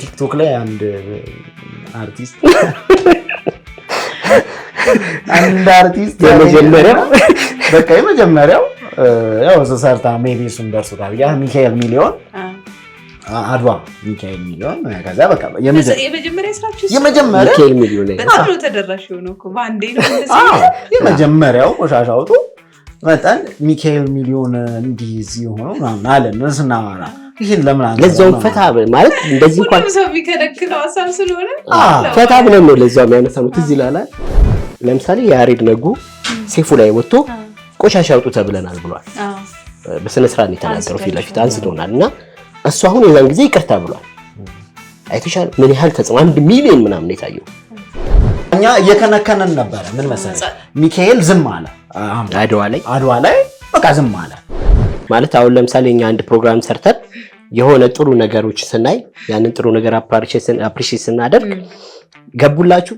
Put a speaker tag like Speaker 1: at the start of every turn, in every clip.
Speaker 1: ቲክቶክ ላይ አንድ አርቲስት የመጀመሪያው ያው ሰርታ ሜቢ እሱን ደርሶታል ያ ሚካኤል ሚሊዮን አድዋ ሚካኤል ሚሊዮን ከዛ በቃ
Speaker 2: የመጀመሪያ ስራችሁ
Speaker 3: ሚካኤል ሚሊዮን
Speaker 2: በጣም ነው ተደራሽ ሆኖ እኮ ባንዴ ነው
Speaker 1: የመጀመሪያው ቆሻሻ አውጡ መጣን ሚካኤል ሚሊዮን እንዲዚህ ሆኖ ምናምን አለን ስናወራ ይሄን ለምን አለ
Speaker 3: ለዛው ፈታ ማለት እንደዚህ እንኳን
Speaker 2: ሰው ቢከለክለው አሳብ ስለሆነ
Speaker 3: ፈታ ብለን ነው ለዛው የሚያነሳው ትዝ ይላል ለምሳሌ ያሬድ ነጉ ሴፉ ላይ ወጥቶ ቆሻሻ አውጡ ተብለናል ብሏል በስነ ስርዓት ነው የተናገረው ፊት ለፊት አንስቶናልና እሱ አሁን የዛን ጊዜ ይቅርታ ብሏል አይተሻል ምን ያህል ተጽዕኖ 1 ሚሊዮን ምናምን የታየው
Speaker 1: እኛ እየከነከነን ነበር ምን መሰለህ ሚካኤል ዝም አለ አድዋ ላይ በቃ ዝም አለ
Speaker 3: ማለት አሁን ለምሳሌ እኛ አንድ ፕሮግራም ሰርተን የሆነ ጥሩ ነገሮች ስናይ ያንን ጥሩ ነገር አፕሪሺየት ስናደርግ ገቡላችሁ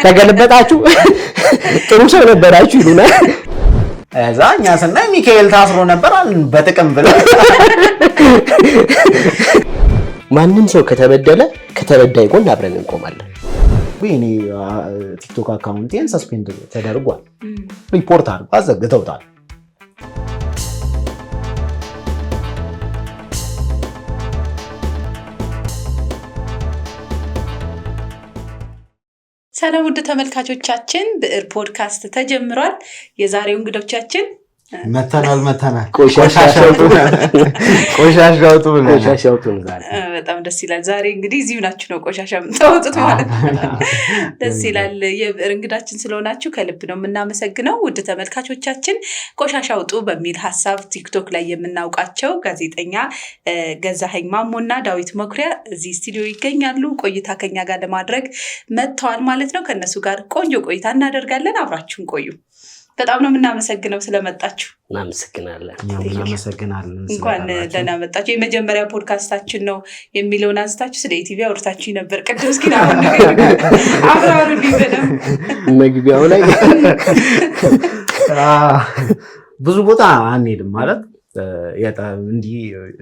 Speaker 3: ተገልበጣችሁ ጥሩ ሰው ነበራችሁ ይሉናል
Speaker 1: እዛኛ ስናይ ሚካኤል ታስሮ ነበር በጥቅም ብለው
Speaker 3: ማንንም ሰው ከተበዳይ ጎን አብረን እንቆማለን
Speaker 1: ወይኔ ቲክቶክ አካውንቴን ሰስፔንድ ተደርጓል ሪፖርት አድርጎ አዘግተውታል
Speaker 2: ሰላም ውድ ተመልካቾቻችን ብዕር ፖድካስት ተጀምሯል የዛሬው እንግዶቻችን
Speaker 1: መተናል
Speaker 3: ቆሻሻው
Speaker 2: በጣም ደስ ይላል ዛሬ እንግዲህ እዚሁ ናችሁ ነው ቆሻሻ የምታወጡት ማለት ነው ደስ ይላል የብዕር እንግዳችን ስለሆናችሁ ከልብ ነው የምናመሰግነው ውድ ተመልካቾቻችን ቆሻሻ አውጡ በሚል ሐሳብ ቲክቶክ ላይ የምናውቃቸው ጋዜጠኛ ገዛኸኝ ማሞና ዳዊት መኩሪያ እዚህ ስቱዲዮ ይገኛሉ ቆይታ ከኛ ጋር ለማድረግ መጥተዋል ማለት ነው ከነሱ ጋር ቆንጆ ቆይታ እናደርጋለን አብራችሁን ቆዩ በጣም ነው የምናመሰግነው ስለመጣችሁ
Speaker 3: እናመሰግናለን
Speaker 2: እንኳን ደህና መጣችሁ የመጀመሪያ ፖድካስታችን ነው የሚለውን አንስታችሁ ስለ ኢቲቪ አውርታችሁ ነበር ቅድም እስኪ አብራሩ ሊበደም
Speaker 3: መግቢያው ላይ
Speaker 1: ብዙ ቦታ አንሄድም ማለት እንዲ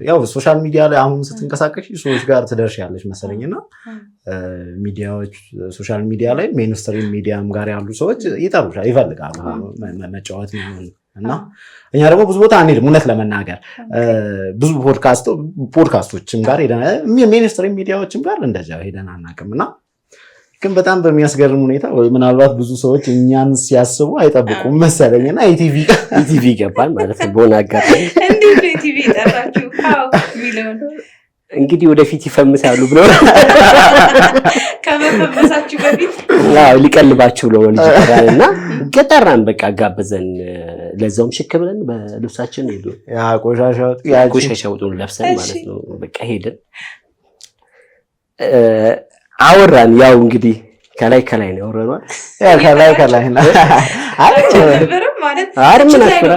Speaker 1: ያው ሶሻል ሚዲያ ላይ አሁን ስትንቀሳቀሽ ሰዎች ጋር ትደርሻለሽ መሰለኝና ሚዲያዎች ሶሻል ሚዲያ ላይ ሜንስትሪም ሚዲያም ጋር ያሉ ሰዎች ይጠሩሻል ይፈልጋሉ መጫወት እና እኛ ደግሞ ብዙ ቦታ አንሄድም እውነት ለመናገር ብዙ ፖድካስቶችም ጋር ሄደን ሜንስትሪም ሚዲያዎችም ጋር እንደዛ ሄደን አናውቅምና ግን በጣም በሚያስገርም ሁኔታ ወይ ምናልባት ብዙ ሰዎች እኛን ሲያስቡ አይጠብቁም መሰለኝና ኢቲቪ
Speaker 3: ይገባል ማለት ነው ቦና ጋር
Speaker 2: እንዴት ኢቲቪ ጠራችሁ ሚሊዮን
Speaker 3: እንግዲህ ወደፊት ይፈምሳሉ ብሎ
Speaker 2: ከመፈመሳችሁ በፊት
Speaker 3: ሊቀልባችሁ ብሎ ልጅ ይቀራልና ገጠራን በቃ ጋበዘን ለዛውም ሽክ ብለን በልብሳችን ሄዱ
Speaker 1: ያ
Speaker 3: ቆሻሻው ለብሰን ማለት ነው በቃ ሄደን አወራን ያው እንግዲህ ከላይ ነው ያወራነው
Speaker 1: ከላይ ነው
Speaker 2: አይደለም ማለት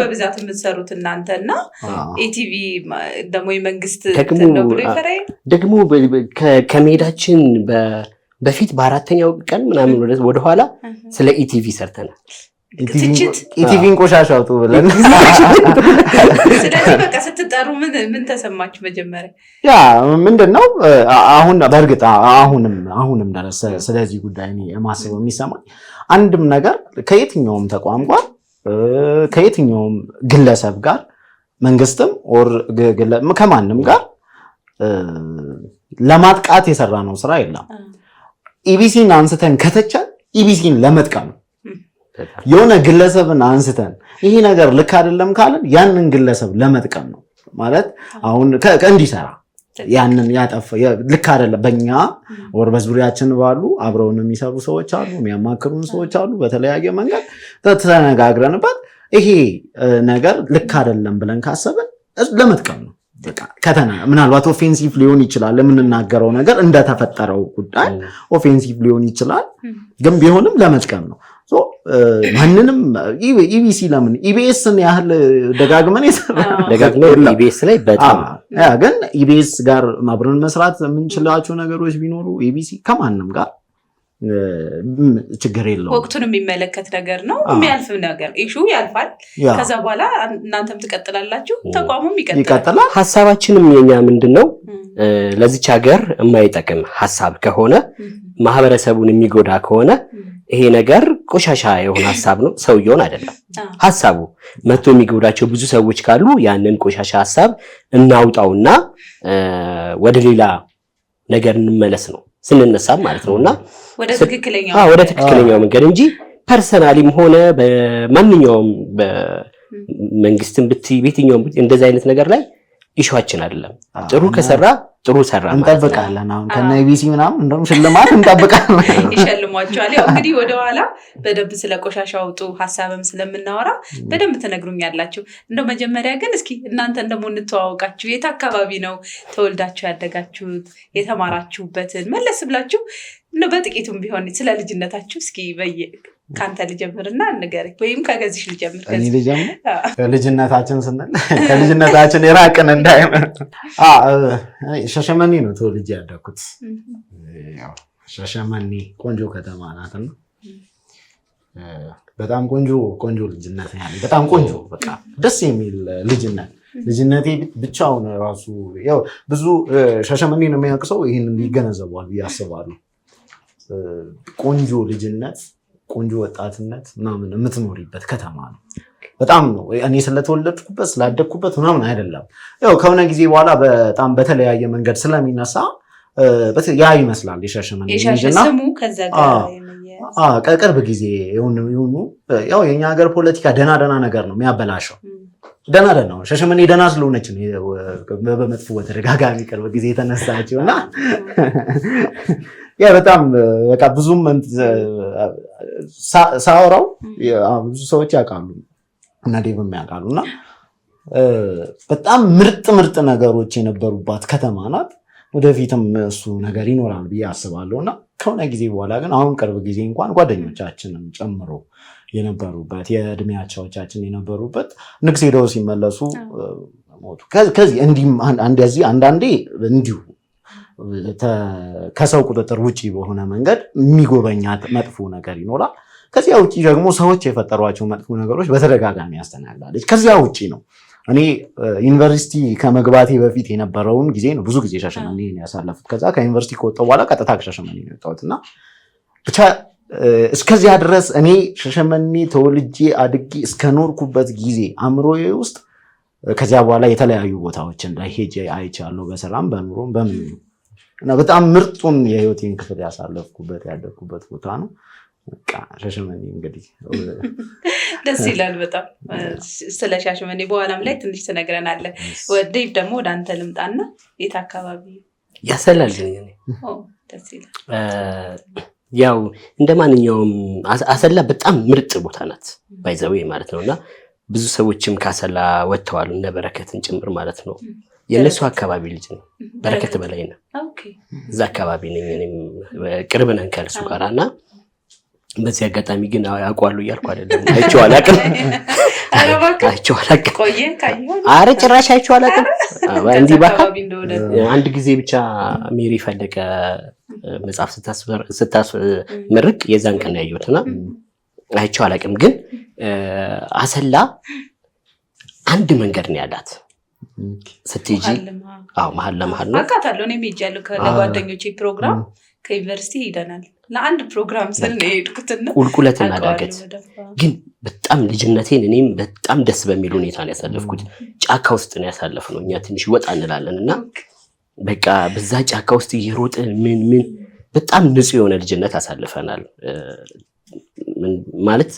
Speaker 2: በብዛት የምትሰሩት እናንተና ኢቲቪ ደግሞ የመንግስት ነው ብሎ ይፈራይ
Speaker 3: ደግሞ ከመሄዳችን በፊት በአራተኛው ቀን ምናምን ወደ ኋላ ስለ ኢቲቪ ሰርተናል
Speaker 1: ኢቲቪን ቆሻሻ አውጡ ብለን
Speaker 2: ስለዚህ በቃ ስትጠሩ ምን ተሰማችሁ መጀመሪያ
Speaker 1: ያ ምንድነው አሁን በእርግጥ አሁንም ድረስ ስለዚህ ጉዳይ ነው የማስበው የሚሰማኝ አንድም ነገር ከየትኛውም ተቋም ጋር ከየትኛውም ግለሰብ ጋር መንግስትም ኦር ከማንም ጋር ለማጥቃት የሰራነው ስራ የለም ኢቢሲን አንስተን ከተቻል ኢቢሲን ለመጥቀም የሆነ ግለሰብን አንስተን ይሄ ነገር ልክ አይደለም ካለን ያንን ግለሰብ ለመጥቀም ነው ማለት አሁን እንዲሰራ ያንን ያጠፋ ልክ አይደለም በእኛ ወር በዙሪያችን ባሉ አብረውን የሚሰሩ ሰዎች አሉ የሚያማክሩን ሰዎች አሉ በተለያየ መንገድ ተነጋግረንበት ይሄ ነገር ልክ አይደለም ብለን ካሰብን ለመጥቀም ነው በቃ ምናልባት ኦፌንሲቭ ሊሆን ይችላል ለምንናገረው ነገር እንደተፈጠረው ጉዳይ ኦፌንሲቭ ሊሆን ይችላል ግን ቢሆንም ለመጥቀም ነው ማንንም ኢቢሲ ለምን ኢቢኤስን ያህል ደጋግመን
Speaker 3: ኢቢኤስ ላይ በጣም
Speaker 1: ግን ኢቢኤስ ጋር ማብረን መስራት የምንችላቸው ነገሮች ቢኖሩ ኢቢሲ ከማንም ጋር ችግር የለውም።
Speaker 2: ወቅቱን የሚመለከት ነገር ነው። የሚያልፍ ነገር ኢሹ ያልፋል። ከዛ በኋላ እናንተም ትቀጥላላችሁ፣ ተቋሙም ይቀጥላል።
Speaker 3: ሀሳባችንም የኛ ምንድነው ለዚች ሀገር የማይጠቅም ሀሳብ ከሆነ ማህበረሰቡን የሚጎዳ ከሆነ ይሄ ነገር ቆሻሻ የሆነ ሀሳብ ነው፣ ሰውየውን አይደለም ሀሳቡ መጥቶ የሚጎዳቸው ብዙ ሰዎች ካሉ ያንን ቆሻሻ ሀሳብ እናውጣውና ወደ ሌላ ነገር እንመለስ ነው ስንነሳም ማለት ነውና
Speaker 2: ወደ ትክክለኛው
Speaker 3: መንገድ እንጂ ፐርሰናሊም ሆነ በማንኛውም በመንግስትም በየትኛውም እንደዚህ አይነት ነገር ላይ ኢሹአችን አይደለም። ጥሩ ከሰራ ጥሩ ሰራ
Speaker 1: እንጠብቃለን። አሁን ከነ ኢቢሲ ምናምን እንደውም ሽልማት እንጠብቃለን፣
Speaker 2: ይሸልሟቸዋል። ያው እንግዲህ ወደኋላ በደንብ ስለ ቆሻሻ አውጡ ሀሳብም ስለምናወራ በደንብ ትነግሩኛላችሁ። እንደው መጀመሪያ ግን እስኪ እናንተ እንደሞ እንተዋወቃችሁ። የት አካባቢ ነው ተወልዳችሁ ያደጋችሁት? የተማራችሁበትን መለስ ብላችሁ እንደው በጥቂቱም ቢሆን ስለ ልጅነታችሁ እስኪ ካንተ ልጀምርና ንገረኝ፣ ወይም ከገዝሽ ልጀምር።
Speaker 1: ከልጅነታችን ስንል ከልጅነታችን የራቅን እንዳይመን ሻሸመኔ ነው ተወልጄ ያደኩት። ሻሸመኔ ቆንጆ ከተማ ናትና በጣም ቆንጆ ልጅነት ያለ በጣም ቆንጆ በቃ ደስ የሚል ልጅነቴ ብቻውን ራሱ ያው ብዙ ሻሸመኔ ነው የሚያውቅ ሰው ይሄንን ይገነዘባል ብዬ አስባለሁ። ቆንጆ ልጅነት ቆንጆ ወጣትነት ምናምን የምትኖሪበት ከተማ ነው። በጣም ነው እኔ ስለተወለድኩበት ስላደግኩበት ምናምን አይደለም። ያው ከሆነ ጊዜ በኋላ በጣም በተለያየ መንገድ ስለሚነሳ ያ ይመስላል የሻሸመኔ ልጅና ከቅርብ ጊዜ የሆኑ ያው የኛ ሀገር ፖለቲካ ደና ነገር ነው የሚያበላሸው። ደና ነው ሻሸመኔ ደና ስለሆነች በመጥፎ በተደጋጋሚ ቅርብ ጊዜ የተነሳችውና ያ በጣም በቃ ብዙም ሳወራው ብዙ ሰዎች ያውቃሉ እና ዴቭም ያውቃሉና በጣም ምርጥ ነገሮች የነበሩባት ከተማ ናት። ወደፊትም እሱ ነገር ይኖራል ብዬ አስባለሁና ከሆነ ጊዜ በኋላ ግን አሁን ቅርብ ጊዜ እንኳን ጓደኞቻችንም ጨምሮ የነበሩበት የእድሜያቸውቻችን የነበሩበት ንግስ ሄደው ሲመለሱ ሞቱ። ከዚህ እንደዚህ አንዳንዴ እንዲሁ ከሰው ቁጥጥር ውጪ በሆነ መንገድ የሚጎበኛት መጥፎ ነገር ይኖራል። ከዚያ ውጪ ደግሞ ሰዎች የፈጠሯቸው መጥፎ ነገሮች በተደጋጋሚ ያስተናግዳለች። ከዚያ ውጪ ነው እኔ ዩኒቨርሲቲ ከመግባቴ በፊት የነበረውን ጊዜ ነው ብዙ ጊዜ ሻሸመኔ ነው ያሳለፉት። ከዛ ከዩኒቨርሲቲ ከወጣሁ በኋላ ቀጥታ ከሻሸመኔ ነው የወጣሁትና ብቻ እስከዚያ ድረስ እኔ ሻሸመኔ ተወልጄ አድጌ እስከኖርኩበት ጊዜ አእምሮዬ ውስጥ ከዚያ በኋላ የተለያዩ ቦታዎችን ላይ ሄጄ አይቻለሁ፣ በሰላም በኑሮም በምን እና በጣም ምርጡን የህይወቴን ክፍል ያሳለፍኩበት ያደግኩበት ቦታ ነው። በቃ ሻሸመኔ እንግዲህ
Speaker 2: ደስ ይላል በጣም። ስለ ሻሸመኔ በኋላም ላይ ትንሽ ትነግረናለህ። ዴቭ ደግሞ ወደ አንተ ልምጣና የት አካባቢ
Speaker 3: ያሰላልኝ?
Speaker 2: ደስ ይላል።
Speaker 3: ያው እንደማንኛውም አሰላ በጣም ምርጥ ቦታ ናት ባይዘው ማለት ነውና ብዙ ሰዎችም ካሰላ ወጥተዋል እነ በረከትን ጭምር ማለት ነው። የነሱ አካባቢ ልጅ ነው በረከት በላይ ነው። እዛ አካባቢ ነኝ እኔም ቅርብ ነን ከእሱ ጋርና በዚህ አጋጣሚ ግን አውቀዋለሁ እያልኩ አይደለም። አይቼው አላውቅም። ኧረ ጭራሽ አይቼው አላውቅም። እንዲህ አንድ ጊዜ ብቻ ሜሪ ፈለቀ መጽሐፍ ስታስመርቅ የዛን ቀን ያየሁትና አይቼው አላውቅም። ግን አሰላ አንድ መንገድ ነው ያላት ስትሄጂ መሀል ለመሀል ነው
Speaker 2: አውቃታለሁ። እኔም ሄጃለሁ ከጓደኞቼ ፕሮግራም ከዩኒቨርሲቲ ሄደናል። ለአንድ ፕሮግራም ስል ነው የሄድኩትና
Speaker 3: ቁልቁለትና ዳገት ግን በጣም ልጅነቴን እኔም በጣም ደስ በሚል ሁኔታ ነው ያሳለፍኩት። ጫካ ውስጥ ነው ያሳለፍነው። እኛ ትንሽ ወጣ እንላለንና በቃ በዛ ጫካ ውስጥ እየሮጥን ምን በጣም ንጹህ የሆነ ልጅነት አሳልፈናል። ማለት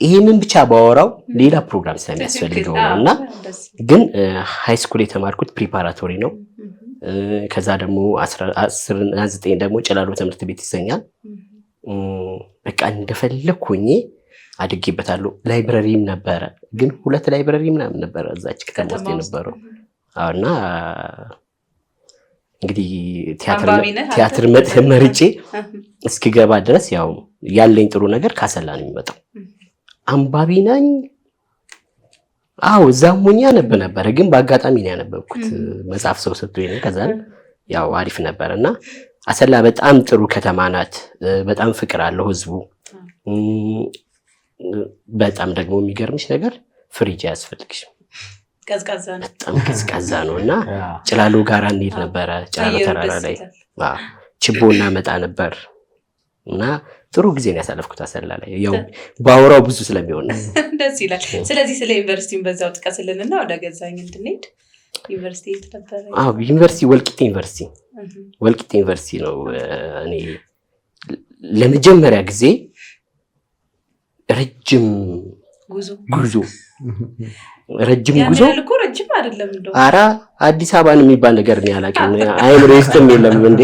Speaker 3: ይሄንን ብቻ ባወራው ሌላ ፕሮግራም ስለሚያስፈልገው ነውና ግን ሃይ ስኩል የተማርኩት ፕሪፓራቶሪ ነው። ከዛ ደግሞ 19 ደግሞ ጨላሎ ትምህርት ቤት ይሰኛል። በቃ እንደፈለኩኝ አድጌበታለሁ። ላይብረሪም ነበረ፣ ግን 2 ላይብረሪ ምናምን ነበረ እዛች ከተማ ውስጥ የነበረው። እና እንግዲህ ቲያትር መርጬ እስኪገባ ድረስ ያው ያለኝ ጥሩ ነገር ካሰላ ነው የሚመጣው። አንባቢ ነኝ። እዛም ሆኜ አነብ ነበረ፣ ግን በአጋጣሚ ነው ያነበብኩት። መጽሐፍ ሰው ሰጥቶኝ ነው። ከዛ ያው አሪፍ ነበርና አሰላ በጣም ጥሩ ከተማ ናት። በጣም ፍቅር አለው ህዝቡ። በጣም ደግሞ የሚገርምሽ ነገር ፍሪጅ አያስፈልግሽም።
Speaker 2: ቀዝቃዛ ነው፣
Speaker 3: በጣም ቀዝቃዛ ነውና ጭላሎ ጋራ እንሄድ ነበረ። ጭላሎ ተራራ ላይ ችቦ እናመጣ ነበር እና ጥሩ ጊዜ ነው ያሳለፍኩት አሰላ ላይ። ያው ባወራው ብዙ ስለሚሆን
Speaker 2: ደስ ይላል። ስለዚህ ስለ ዩኒቨርሲቲውን በዛው ጥቀስልንና ወደ ገዛኸኝ እንድንሄድ። ዩኒቨርሲቲ የት ነበረ?
Speaker 3: ዩኒቨርሲቲ ወልቂጤ ዩኒቨርሲቲ ነው። እኔ ለመጀመሪያ ጊዜ ረጅም ጉዞ ረጅም አይደለም እንደው ኧረ አዲስ አበባን የሚባል ነገር ነው ያላቀኝ። አይምሮ ውስጥም የለም እንዴ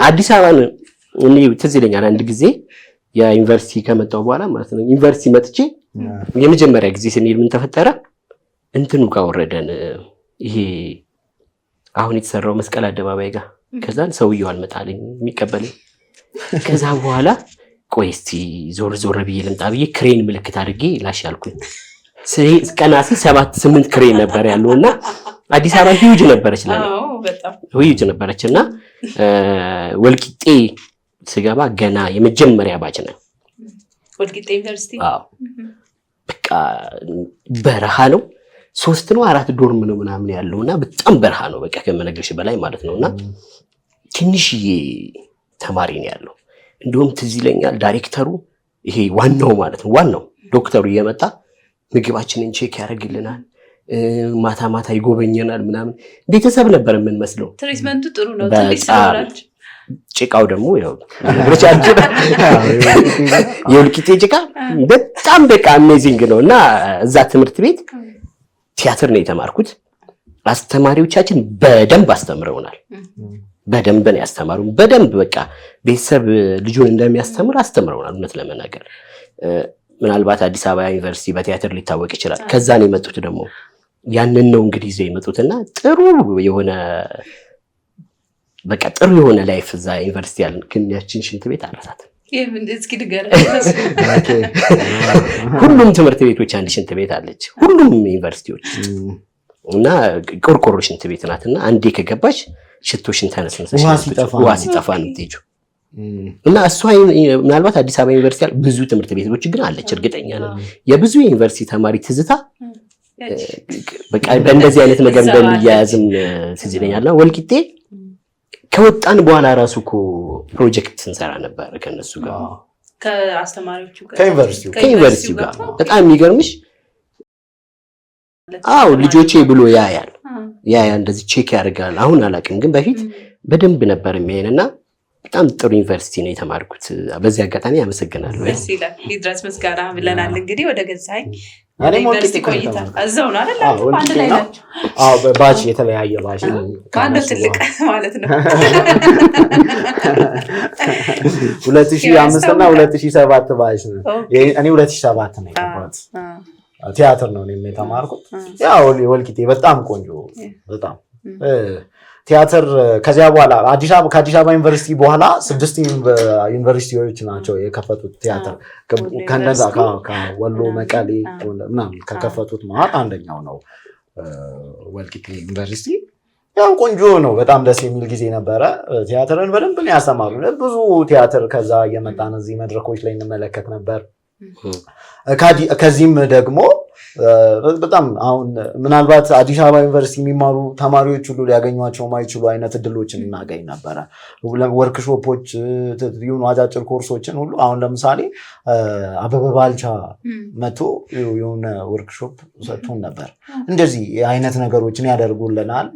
Speaker 3: አዲስ አበባን። እኔ ትዝ ይለኛል አንድ ጊዜ የዩኒቨርሲቲ ከመጣሁ በኋላ ማለት ነው ዩኒቨርሲቲ መጥቼ የመጀመሪያ ጊዜ ስንሄድ ምን ተፈጠረ? እንትኑ ጋር ወረደን፣ ይሄ አሁን የተሰራው መስቀል አደባባይ ጋር። ከዛን ሰውየው አልመጣልኝ የሚቀበለኝ። ከዛ በኋላ ቆይ እስቲ ዞር ብዬ ልምጣ ብዬ ክሬን ምልክት አድርጌ ላሽ ያልኩኝ። ቀናሲ 7-8 ክሬን ነበር ያለውና አዲስ አበባ ሂውጅ ነበረች ሂውጅ ነበረችና ወልቂጤ ስገባ ገና የመጀመሪያ ባች ነው
Speaker 2: ወልቂጤ ዩኒቨርሲቲ።
Speaker 3: በቃ በረሃ ነው። 3 ነው 4 ዶርም ነው ምናምን ያለውና በጣም በረሃ ነው በቃ ከመነግርሽ በላይ ማለት ነውና ትንሽዬ ተማሪ ነው ያለው። እንደውም ትዝ ይለኛል ዳይሬክተሩ ይሄ ዋናው ማለት ነው ዋናው ዶክተሩ እየመጣ ምግባችንን ቼክ ያደርግልናል፣ ማታ ይጎበኘናል ምናምን። ቤተሰብ ነበር የምንመስለው።
Speaker 2: ትሪትመንቱ ጥሩ ነው። ትንሽ ሰራች።
Speaker 3: ጭቃው ደግሞ ያው ብቻችን የወልቂጤ ጭቃ በጣም በቃ አሜዚንግ ነውና እዛ ትምህርት ቤት ቲያትር ነው የተማርኩት። አስተማሪዎቻችን በደንብ አስተምረውናል። በደንብ ነው ያስተማሩን። በደንብ በቃ ቤተሰብ ልጁን እንደሚያስተምር አስተምረውናል። እውነት ለመናገር ምናልባት አዲስ አበባ ዩኒቨርሲቲ በቲያትር ሊታወቅ ይችላል። ከዛ ነው የመጡት ደግሞ ያንን ነው እንግዲህ ይዘው የመጡትና ጥሩ የሆነ ላይፍ እዛ ዩኒቨርሲቲ ያለን። ግን ያችን ሽንት ቤት አልረሳትም። ሁሉም ትምህርት ቤቶች አንድ ሽንት ቤት አለች፣ ሁሉም ዩኒቨርሲቲዎች እና ቆርቆሮ ሽንት ቤት ናትና አንዴ ከገባች ሽቶሽን ተነስነሰሽ ውሃ ሲጠፋ ነው የምትሄጂው። እና እሷ ምናልባት አዲስ አበባ ዩኒቨርሲቲ ያለ ብዙ ትምህርት ቤቶች ግን አለች እርግጠኛ ነኝ። የብዙ ዩኒቨርሲቲ ተማሪ ትዝታ በቃ በእንደዚህ አይነት ነገር እንደሚያያዝም ትዝ ይለኛልና ወልቂጤ ከወጣን በኋላ ራሱ እኮ ፕሮጀክት እንሰራ ነበር ከነሱ ጋር
Speaker 2: ከአስተማሪዎቹ ጋር
Speaker 3: ከዩኒቨርሲቲው ጋር። በጣም የሚገርምሽ ልጆቼ ብሎ ያያል እንደዚህ ቼክ ያደርጋል። አሁን አላውቅም ግን በፊት በደንብ ነበር የሚያየንና በጣም ጥሩ ዩኒቨርሲቲ ነው የተማርኩት። በዚህ አጋጣሚ አመሰግናለሁ።
Speaker 2: ደስ ይላል። ሊድረስ ምስጋና ብለናል። እንግዲህ ወደ ገዛኸኝ ዩኒቨርሲቲ ቆይታ እዛው ነው አይደል? አንድ ላይ ናቸው።
Speaker 1: ባች የተለያየ ባች ነው።
Speaker 2: አንድ ትልቅ ማለት ነው
Speaker 1: 2005 እና 2007 ባች ነው። እኔ 2007 ነው የገባሁት። ቲያትር ነው የተማርኩት። ያው ወልቂጤ በጣም ቆንጆ በጣም ቲያትር። ከዚያ በኋላ ከአዲስ አበባ ዩኒቨርሲቲ በኋላ 6 ዩኒቨርሲቲዎች ናቸው የከፈቱት ቲያትር። ከነዛ ከወሎ መቀሌ ምናምን ከከፈቱት ማለት አንደኛው ነው ወልቂጤ ዩኒቨርሲቲ። ያው ቆንጆ ነው፣ በጣም ደስ የሚል ጊዜ ነበረ። ቲያትርን በደንብ ነው ያስተማሩን። ብዙ ቲያትር ከዛ እየመጣን እዚህ መድረኮች ላይ እንመለከት ነበር። ከዚህም ደግሞ በጣም አሁን ምናልባት አዲስ አበባ ዩኒቨርሲቲ የሚማሩ ተማሪዎች ሁሉ ሊያገኟቸው ማይችሉ አይነት እድሎችን እናገኝ ነበረ። ወርክሾፖች ይሁኑ አጫጭር ኮርሶችን ሁሉ አሁን ለምሳሌ አበበ ባልቻ መቶ የሆነ ወርክሾፕ ሰጥቶን ነበር። እንደዚህ አይነት ነገሮችን ያደርጉልናል።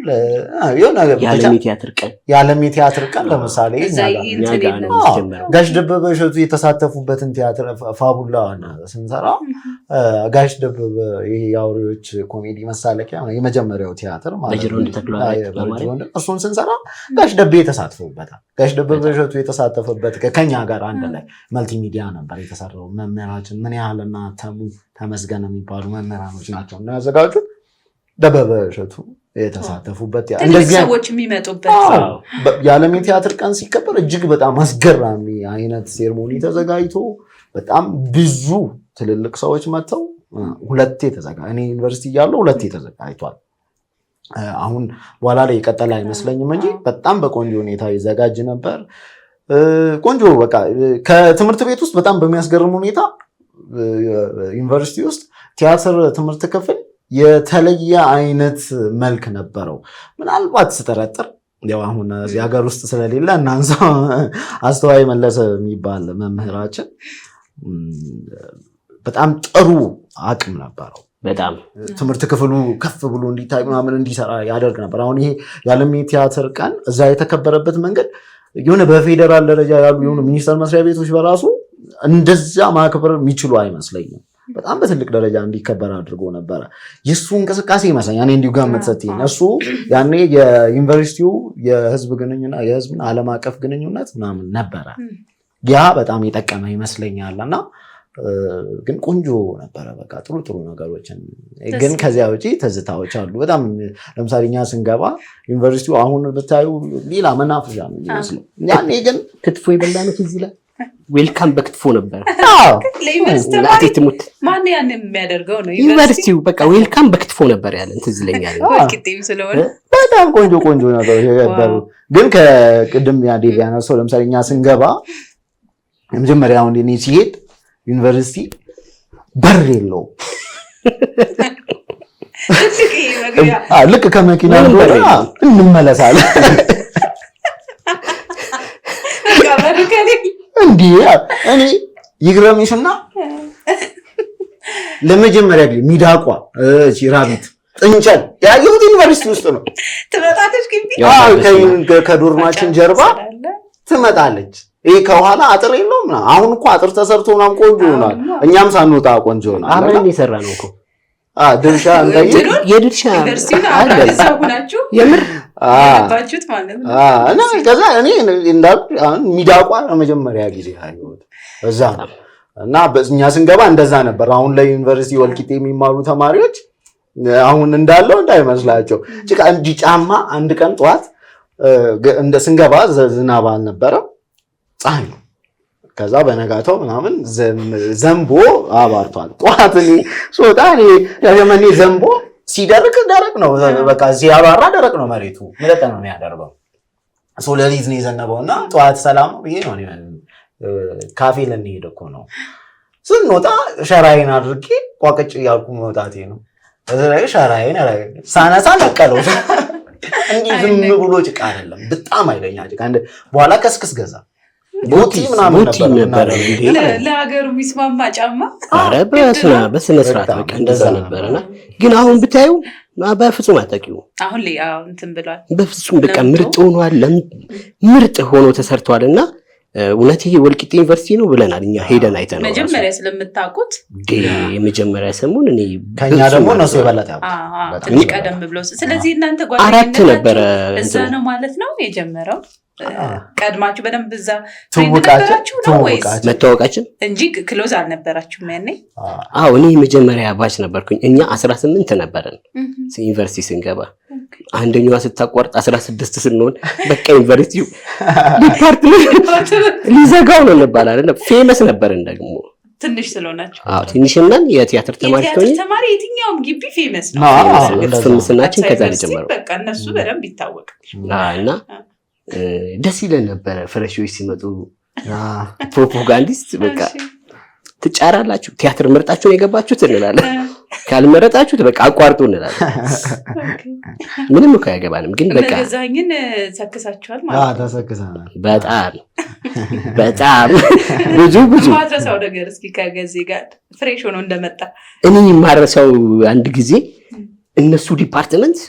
Speaker 1: የዓለም የቲያትር ቀን ለምሳሌ ጋሽ ደበበ እሸቱ የተሳተፉበትን ቲያትር ፋቡላ ስንሰራ ጋሽ ደበበ ይሄ የአውሬዎች ኮሜዲ መሳለቂያ የመጀመሪያው ቲያትር ማለት ነው። እሱን ስንሰራ ጋሽ ደቤ የተሳተፉበታል። ጋሽ ደበበ እሸቱ የተሳተፈበት ከኛ ጋር አንድ ላይ መልቲሚዲያ ነበር የተሰራው። መምህራችን ምን ያህልና ተመስገን የሚባሉ መምህራኖች ናቸው እና ያዘጋጁት። ደበበ እሸቱ የተሳተፉበት
Speaker 2: እንደዚህ ሰዎች የሚመጡበት
Speaker 1: የዓለም የቲያትር ቀን ሲከበር እጅግ በጣም አስገራሚ አይነት ሴርሞኒ ተዘጋጅቶ በጣም ብዙ ትልልቅ ሰዎች መጥተው እኔ ዩኒቨርሲቲ እያለሁ 2 ተዘጋጅቷል። አሁን በኋላ ላይ የቀጠለ አይመስለኝም እንጂ በጣም በቆንጆ ሁኔታ ይዘጋጅ ነበር። ቆንጆ በቃ ከትምህርት ቤት ውስጥ በጣም በሚያስገርም ሁኔታ ዩኒቨርሲቲ ውስጥ ቲያትር ትምህርት ክፍል የተለየ አይነት መልክ ነበረው። ምናልባት ስጠረጥር ያው አሁን እዚህ ሀገር ውስጥ ስለሌለ እናንሳ አስተዋይ መለሰ የሚባል መምህራችን በጣም ጥሩ አቅም ነበረው።
Speaker 3: በጣም
Speaker 1: ትምህርት ክፍሉ ከፍ ብሎ እንዲታይ ምናምን እንዲሰራ ያደርግ ነበር። አሁን ይሄ የዓለም የቲያትር ቀን እዛ የተከበረበት መንገድ የሆነ በፌዴራል ደረጃ ያሉ የሆኑ ሚኒስቴር መስሪያ ቤቶች በራሱ እንደዛ ማክበር የሚችሉ አይመስለኝም። በጣም በትልቅ ደረጃ እንዲከበር አድርጎ ነበረ። የእሱ እንቅስቃሴ ይመስለኛል እኔ እንዲሁ ጋር ሰጥኝ እሱ ያኔ የዩኒቨርሲቲው የህዝብ ግንኙነት የህዝብና ዓለም አቀፍ ግንኙነት ምናምን ነበረ። ያ በጣም የጠቀመ ይመስለኛል እና ግን ቆንጆ ነበረ። በቃ ጥሩ ጥሩ ነገሮችን ግን ከዚያ ውጪ ትዝታዎች አሉ በጣም። ለምሳሌ እኛ ስንገባ ዩኒቨርሲቲው አሁን ብታዩ ሌላ መናፈሻ ነው የሚመስለው። ያኔ ግን
Speaker 3: ክትፎ የበላነው ትዝ ይላል። ዌልካም በክትፎ ነበር።
Speaker 2: ማን ያን የሚያደርገው ነው
Speaker 3: ዩኒቨርሲቲው በቃ ዌልካም በክትፎ ነበር ያለን ትዝ ይለኛል።
Speaker 1: በጣም ቆንጆ ቆንጆ ነገሮች ነበሩ። ግን ከቅድም ዴቭ ያነሳው ለምሳሌ እኛ ስንገባ የመጀመሪያ አሁን እኔ ሲሄድ ዩኒቨርሲቲ በር የለውም። ልክ ከመኪና እንመለሳለን እንዲህ እኔ ይግረምሽና ለመጀመሪያ ጊዜ ሚዳቋ ራቢት ጥንቸል ያየሁት ዩኒቨርሲቲ ውስጥ ነው።
Speaker 2: ትመጣለች ግቢ
Speaker 1: ከዶርማችን ጀርባ ትመጣለች። ይሄ ከኋላ አጥር የለውም ምናምን። አሁን እኮ አጥር ተሰርቶ ምናምን ቆንጆ ሆኗል። እኛም ሳንወጣ ቆንጆ ሆኗል።
Speaker 3: አብረን እየሰራ ነው እኮ
Speaker 1: ድርሻ
Speaker 3: የድርሻ
Speaker 2: የምር ያባችሁት ማለት ነው።
Speaker 1: እና ከዛ እኔ እንዳልኩ አሁን ሚዳቋ ለመጀመሪያ ጊዜ አየሁት እዛ ነው። እና እኛ ስንገባ እንደዛ ነበር። አሁን ላይ ዩኒቨርሲቲ ወልቂጤ የሚማሩ ተማሪዎች አሁን እንዳለው እንዳይመስላቸው ጭቃ እንጂ ጫማ አንድ ቀን ጠዋት እንደ ስንገባ ዝናብ አልነበረም፣ ፀሐይ ነው። ከዛ በነጋታው ምናምን ዘንቦ አባርቷል። ጠዋት እኔ ስወጣ ያለመኔ ዘንቦ ሲደርቅ ደረቅ ነው በቃ ሲያባራ ደረቅ ነው መሬቱ ምለጠ ነው የሚያደርገው። ሰው ለሊት ነው የዘነበውና ጠዋት ሰላም ብዬ ነው ካፌ ልንሄድ እኮ ነው ስንወጣ ሸራይን አድርጌ ቋቅጭ እያልኩ መውጣቴ ነው። በዚህ ሸራይን ሳነሳ ነቀለው። እንዲህ ዝም ብሎ ጭቃ አይደለም፣ በጣም አይለኛ ጭቃ። በኋላ ከስክስ ገዛ ቦቲ ምናምን ነበር
Speaker 2: ለሀገሩ የሚስማማ ጫማ።
Speaker 3: ኧረ በስነ ስርዓት በቃ እንደዛ ነበርና ግን አሁን ብታዩ በፍጹም አታውቂውም።
Speaker 2: አሁን ላይ እንትን ብሏል።
Speaker 3: በፍጹም በቃ ምርጥ ሆኗል። ምርጥ ሆኖ ተሰርቷልና እውነት ይሄ ወልቂጤ ዩኒቨርሲቲ ነው ብለናል እኛ ሄደን አይተናል።
Speaker 2: መጀመሪያ ስለምታውቁት
Speaker 3: የመጀመሪያ ሰሞን እኔ
Speaker 1: ከኛ ደግሞ እነሱ የበለጠ ያውቃል
Speaker 2: ትንሽ ቀደም ብሎ። ስለዚህ እናንተ
Speaker 3: አራት ነበረ
Speaker 2: እዛ ነው ማለት ነው የጀመረው። ቀድማችሁ በደንብ እዛ ነበራችሁ ነው ወይስ
Speaker 3: መታወቃችን
Speaker 2: እንጂ ክሎዝ አልነበራችሁም ያኔ?
Speaker 3: አዎ እኔ መጀመሪያ ባች ነበርኩኝ። እኛ 18 ነበርን ዩኒቨርሲቲ ስንገባ። አንደኛዋ ስታቋርጥ 16 ስንሆን በቃ ዩኒቨርሲቲው ዲፓርትመንት ሊዘጋው ነው እንባላለን። ፌመስ ነበርን ደግሞ
Speaker 2: ትንሽ ስለሆናችሁ።
Speaker 3: አዎ ትንሽ ነን። የቲያትር ተማሪ
Speaker 2: ተማሪ የትኛውም ግቢ ፌመስ ነው።
Speaker 3: ፍምስናችን ከዛ ጀመረው።
Speaker 2: በቃ እነሱ በደንብ ይታወቃል
Speaker 3: እና ደስ ይለን ነበረ። ፍሬሾች ሲመጡ ፕሮፓጋንዲስት በቃ ትጫራላችሁ፣ ቲያትር መርጣችሁን የገባችሁት እንላለን፣ ካልመረጣችሁት በቃ አቋርጡ እንላለን። ምንም እኮ አይገባንም፣ ግን በቃ
Speaker 2: ገዛኝን ሰክሳችኋል ማለት ነው።
Speaker 1: ተሰክሰናል።
Speaker 3: በጣም ብዙ
Speaker 2: ማድረሳው ነገር እስኪ ከገዜ ጋር ፍሬሽ ሆኖ እንደመጣ
Speaker 3: እኔ ማድረሳው አንድ ጊዜ እነሱ ዲፓርትመንት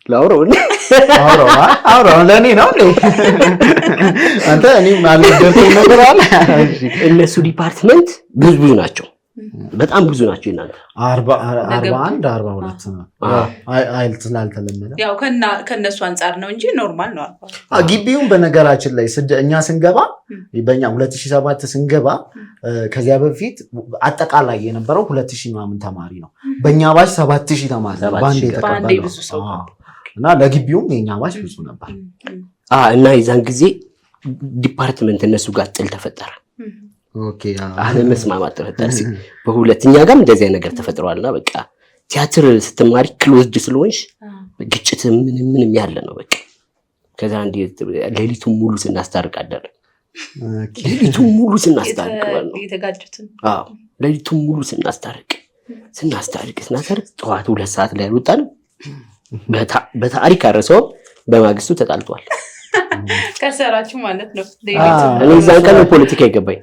Speaker 3: ላውራው ለኔ ነው አንተ እኔ ማለት ነገር አለ። እነሱ ዲፓርትመንት ብዙ ናቸው፣ በጣም ብዙ ናቸው። እናንተ
Speaker 1: 41 42 ነው አይል ስላልተለመደ
Speaker 2: ያው ከነሱ አንፃር ነው እንጂ ኖርማል ነው።
Speaker 1: ግቢውን በነገራችን ላይ እኛ ስንገባ በእኛ 2007 ስንገባ ከዚያ በፊት አጠቃላይ የነበረው 2000 ምናምን ተማሪ ነው። በእኛ ባች 7000 ተማሪ ባንዴ ተቀበለው እና ለግቢውም የኛ ባች ብዙ ነበር።
Speaker 3: እና የዛን ጊዜ ዲፓርትመንት እነሱ ጋር ጥል ተፈጠረ።
Speaker 1: ኦኬ
Speaker 3: አለመስማማት ተፈጠረ። በሁለተኛ ጋርም እንደዚህ ነገር ተፈጥሯልና በቃ ቲያትር ስትማሪ ክሎዝድ ስለሆንሽ ግጭት ምንም ያለ ነው በቃ። ከዛ ሌሊቱን ሙሉ ስናስታርቅ አደረ። ሌሊቱን ሙሉ ስናስታርቅ ነው
Speaker 2: የተጋጩትን።
Speaker 3: አዎ ሌሊቱን ሙሉ ስናስታርቅ ጠዋት 2 ሰዓት ላይ ወጣን። በታሪክ አረሰው በማግስቱ ተጣልቷል።
Speaker 2: ከሰራችሁ ማለት ነው።
Speaker 3: እኔ እዛን ቀን ፖለቲካ ይገባኝ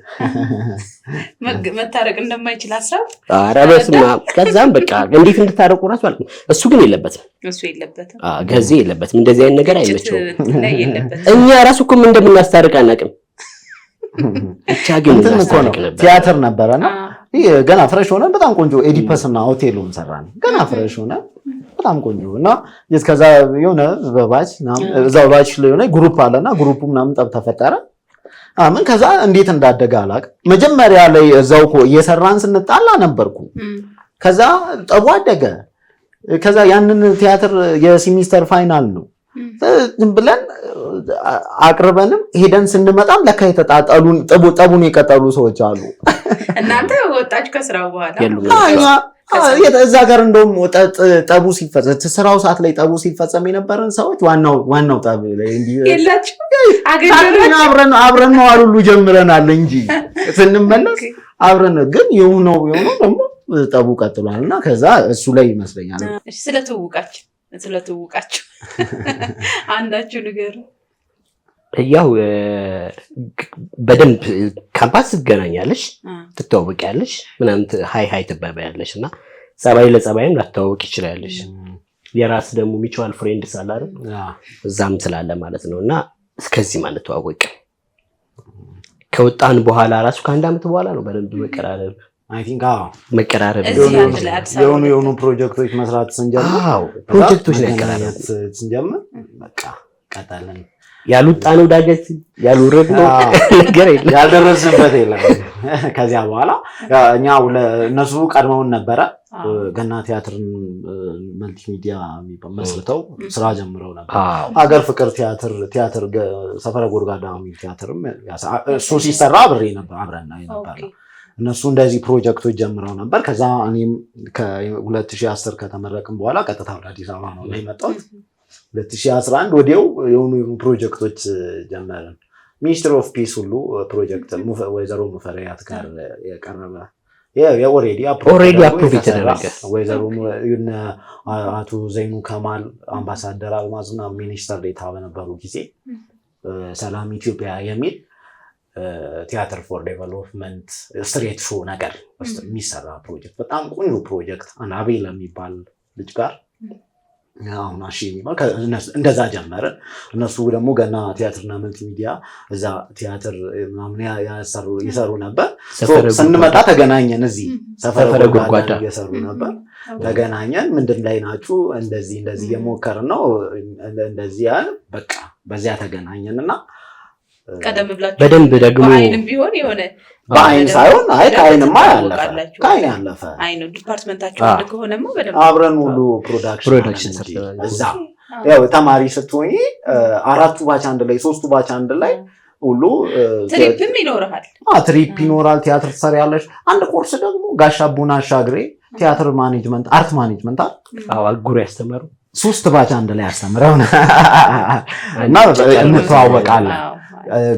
Speaker 2: መታረቅ እንደማይችል ሀሳብ
Speaker 3: አረበስማ። ከዛም በቃ እንዴት እንድታረቁ ራሱ ማለት ነው። እሱ ግን የለበትም ገዜ የለበትም። እንደዚህ አይነት ነገር አይመቸውም። እኛ ራሱ እኮ ምን እንደምናስታርቅ አናውቅም። ብቻ ግን
Speaker 1: ቲያትር ነበረና ገና ፍሬሽ ሆነን በጣም ቆንጆ ኤዲፐስና ሆቴሉን ሰራን። ገና ፍሬሽ ሆነን በጣም ቆንጆ እና እስከዛ የሆነ በባች እዛው ባች ላይ የሆነ ግሩፕ አለና ግሩፑ ምናምን ጠብ ተፈጠረ። አምን ከዛ እንዴት እንዳደገ አላውቅም። መጀመሪያ ላይ እዛው እኮ እየሰራን ስንጣላ ነበርኩ። ከዛ ጠቡ አደገ። ከዛ ያንን ቲያትር የሴሚስተር ፋይናል ነው ዝም ብለን አቅርበንም ሄደን ስንመጣም ለካ የተጣጣሉን ጠቡን የቀጠሉ ሰዎች አሉ።
Speaker 2: እናንተ ወጣችሁ ከስራው በኋላ
Speaker 1: እዛ ጋር እንደውም ጠቡ ሲፈጸም ስራው ሰዓት ላይ ጠቡ ሲፈጸም የነበረን ሰዎች ዋናው ጠብ ላይ አብረን ነው አሉሉ ጀምረናል እንጂ ስንመለስ አብረን ግን የሆነው ደግሞ ጠቡ ቀጥሏልና ከዛ እሱ ላይ ይመስለኛል።
Speaker 2: ስለትውቃችሁ አንዳችሁ ንገሩ።
Speaker 3: ያው በደንብ ካምፓስ ትገናኛለሽ፣ ትተዋወቂያለሽ፣ ምናምን ሃይ ትባባያለሽ እና ጸባይ ለጸባይም ላትተዋወቂ ይችላልሽ። የራስ ደግሞ ሚቹዋል ፍሬንድስ አለ አይደል? እዛም ስላለ ማለት ነውና እስከዚህ ማለት ተዋወቅ። ከወጣን በኋላ ራሱ ከ1 ዓመት በኋላ ነው በደንብ መቀራረብ
Speaker 1: አይ ቲንክ
Speaker 3: መቀራረብ
Speaker 1: የሆኑ ፕሮጀክቶች መስራት ስንጀምር
Speaker 3: ፕሮጀክቶች ላይ መቀራረብ
Speaker 1: ስንጀምር በቃ ቀጣለን።
Speaker 3: ያሉጣነው ዳገት ያልወረድነው ነገር የለም፣
Speaker 1: ያልደረስንበት የለም። ከዚያ በኋላ እኛ እነሱ ቀድመውን ነበረ ገና ቲያትርን መልቲሚዲያ መስርተው ስራ ጀምረው ነበር። ሀገር ፍቅር ቲያትር ሰፈረ ጎድጓዳ የሚል ቲያትርም እሱ ሲሰራ አብረን ነበር። እነሱ እንደዚህ ፕሮጀክቶች ጀምረው ነበር። ከዛ እኔም ከ2010 ከተመረቅን በኋላ ቀጥታ ወደ አዲስ አበባ ነው የመጣሁት። 2011 ወዲያው የሆኑ ፕሮጀክቶች ጀመርን። ሚኒስትሪ ኦፍ ፒስ ሁሉ ፕሮጀክት ወይዘሮ ሙፈሪያት ጋር የቀረበ ኦሬዲ
Speaker 3: አፕሩቭ የተደረገ
Speaker 1: ወይዘሮ አቶ ዘይኑ ከማል አምባሳደር አልማዝና ሚኒስተር ዴኤታ በነበሩ ጊዜ ሰላም ኢትዮጵያ የሚል ቲያትር ፎር ዴቨሎፕመንት ስትሬት ሾው ነገር የሚሰራ ፕሮጀክት በጣም ቆንጆ ፕሮጀክት አቤል የሚባል ልጅ ጋር አሁን አሺ የሚባል እንደዛ ጀመረ። እነሱ ደግሞ ገና ቲያትርና መልቲሚዲያ እዛ ቲያትር ምናምን ይሰሩ ነበር። ስንመጣ ተገናኘን። እዚህ ሰፈረ ጎድጓዳ እየሰሩ ነበር። ተገናኘን። ምንድን ላይ ናችሁ? እንደዚህ እየሞከርን ነው እንደዚህ ያለ በቃ በዚያ ተገናኘንና
Speaker 2: ቀደም ብላችሁ
Speaker 3: በደንብ ደግሞ
Speaker 2: አይንም ቢሆን የሆነ
Speaker 1: በአይን ሳይሆን ከአይንማ ያለፈ
Speaker 2: አይኑ ዲፓርትመንታችሁ አንድ ከሆነማ በደንብ
Speaker 1: አብረን ሁሉ ፕሮዳክሽን እዛ ያው ተማሪ ስትሆኚ 4ቱ ባች አንድ ላይ 3ቱ ባች አንድ ላይ ሁሉ
Speaker 2: ትሪፕም ይኖራል።
Speaker 1: ትሪፕ ይኖራል። ቲያትር ትሰሪያለሽ። አንድ ኮርስ ደግሞ ጋሻ ቡና አሻግሬ ቲያትር ማኔጅመንት አርት ማኔጅመንት
Speaker 3: አጉሪ ያስተማሩ
Speaker 1: 3 ባች አንድ ላይ ያስተምረውና እና እንተዋወቃለን።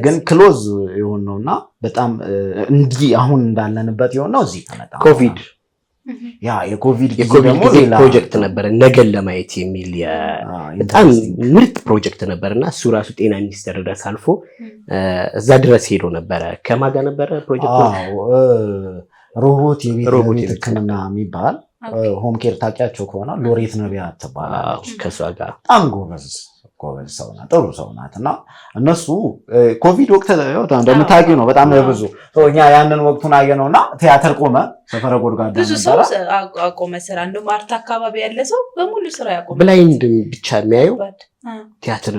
Speaker 1: ግን ክሎዝ የሆነውና በጣም እንዲህ አሁን እንዳለንበት የሆነው እዚህ ተመጣ
Speaker 3: ኮቪድ
Speaker 1: የኮቪድ
Speaker 3: ጊዜ ፕሮጀክት ነበር ነገን ለማየት የሚል በጣም ምርጥ ፕሮጀክት ነበርና እሱ ራሱ ጤና ሚኒስቴር ድረስ አልፎ እዛ ድረስ ሄዶ ነበረ። ከማጋ ነበረ ፕሮጀክቱ
Speaker 1: ሮቦት የቤት ሕክምና የሚባል ሆም ኬር ታውቂያቸው ከሆነ ሎሬት ነቢያት ትባላለች።
Speaker 3: ከሷ ጋር
Speaker 1: በጣም ጎበዝ ሰው ናት፣ ጥሩ ሰው ናት። እና እነሱ ኮቪድ ወቅት እንደምታውቂው ነው በጣም ብዙ እኛ ያንን ወቅቱን አየነውና ቲያትር ቆመ። ሰፈረ ጎድጓዳ
Speaker 2: ብዙ ሰው አቆመ ስራ። እንደውም አርት አካባቢ ያለ ሰው በሙሉ ስራ ያቆመ
Speaker 3: ብላይንድ ብቻ የሚያየው ቲያትር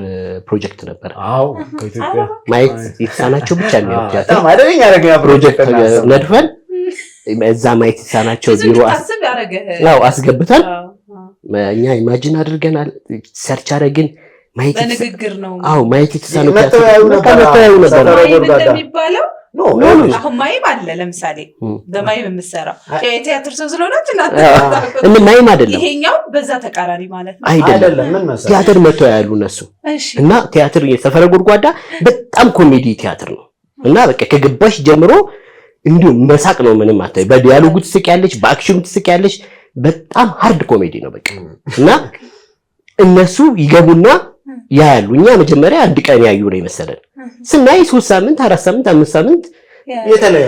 Speaker 3: ፕሮጀክት ነበር።
Speaker 1: ከኢትዮጵያ
Speaker 3: ማየት የተሳናቸው ብቻ የሚያየው ቲያትር
Speaker 1: ማደረኛ ፕሮጀክት
Speaker 3: ነድፈን እዛ ማየት የተሳናቸው ቢሮ አስገብተን እኛ ኢማጂን አድርገናል፣ ሰርች አደረግን።
Speaker 2: በንግግር ነው
Speaker 3: ማየት የተሳናቸው
Speaker 1: መተያዩ ነበር
Speaker 2: እንደሚባለው አሁን ማይም አለ ለምሳሌ በማይም የምትሰራው የቲያትር ሰው ስለሆነች
Speaker 3: እና ማይም አይደለም
Speaker 2: ይሄኛው በዛ ተቃራኒ ማለት ነው
Speaker 1: አይደለም ምን መሰለህ
Speaker 3: ቲያትር መቶ ያሉ እነሱ እና ቲያትር የሰፈረ ጉድጓዳ በጣም ኮሜዲ ቲያትር ነው እና በቃ ከገባሽ ጀምሮ እንዲሁ መሳቅ ነው ምንም አታይ በዲያሎጉ ትስቂያለሽ በአክሽኑ ትስቂያለሽ በጣም ሃርድ ኮሜዲ ነው በቃ እና እነሱ ይገቡና ያያሉ እኛ መጀመሪያ አንድ ቀን ያዩ ነው የመሰለን ስናይ 3 ሳምንት 4 ሳምንት 5 ሳምንት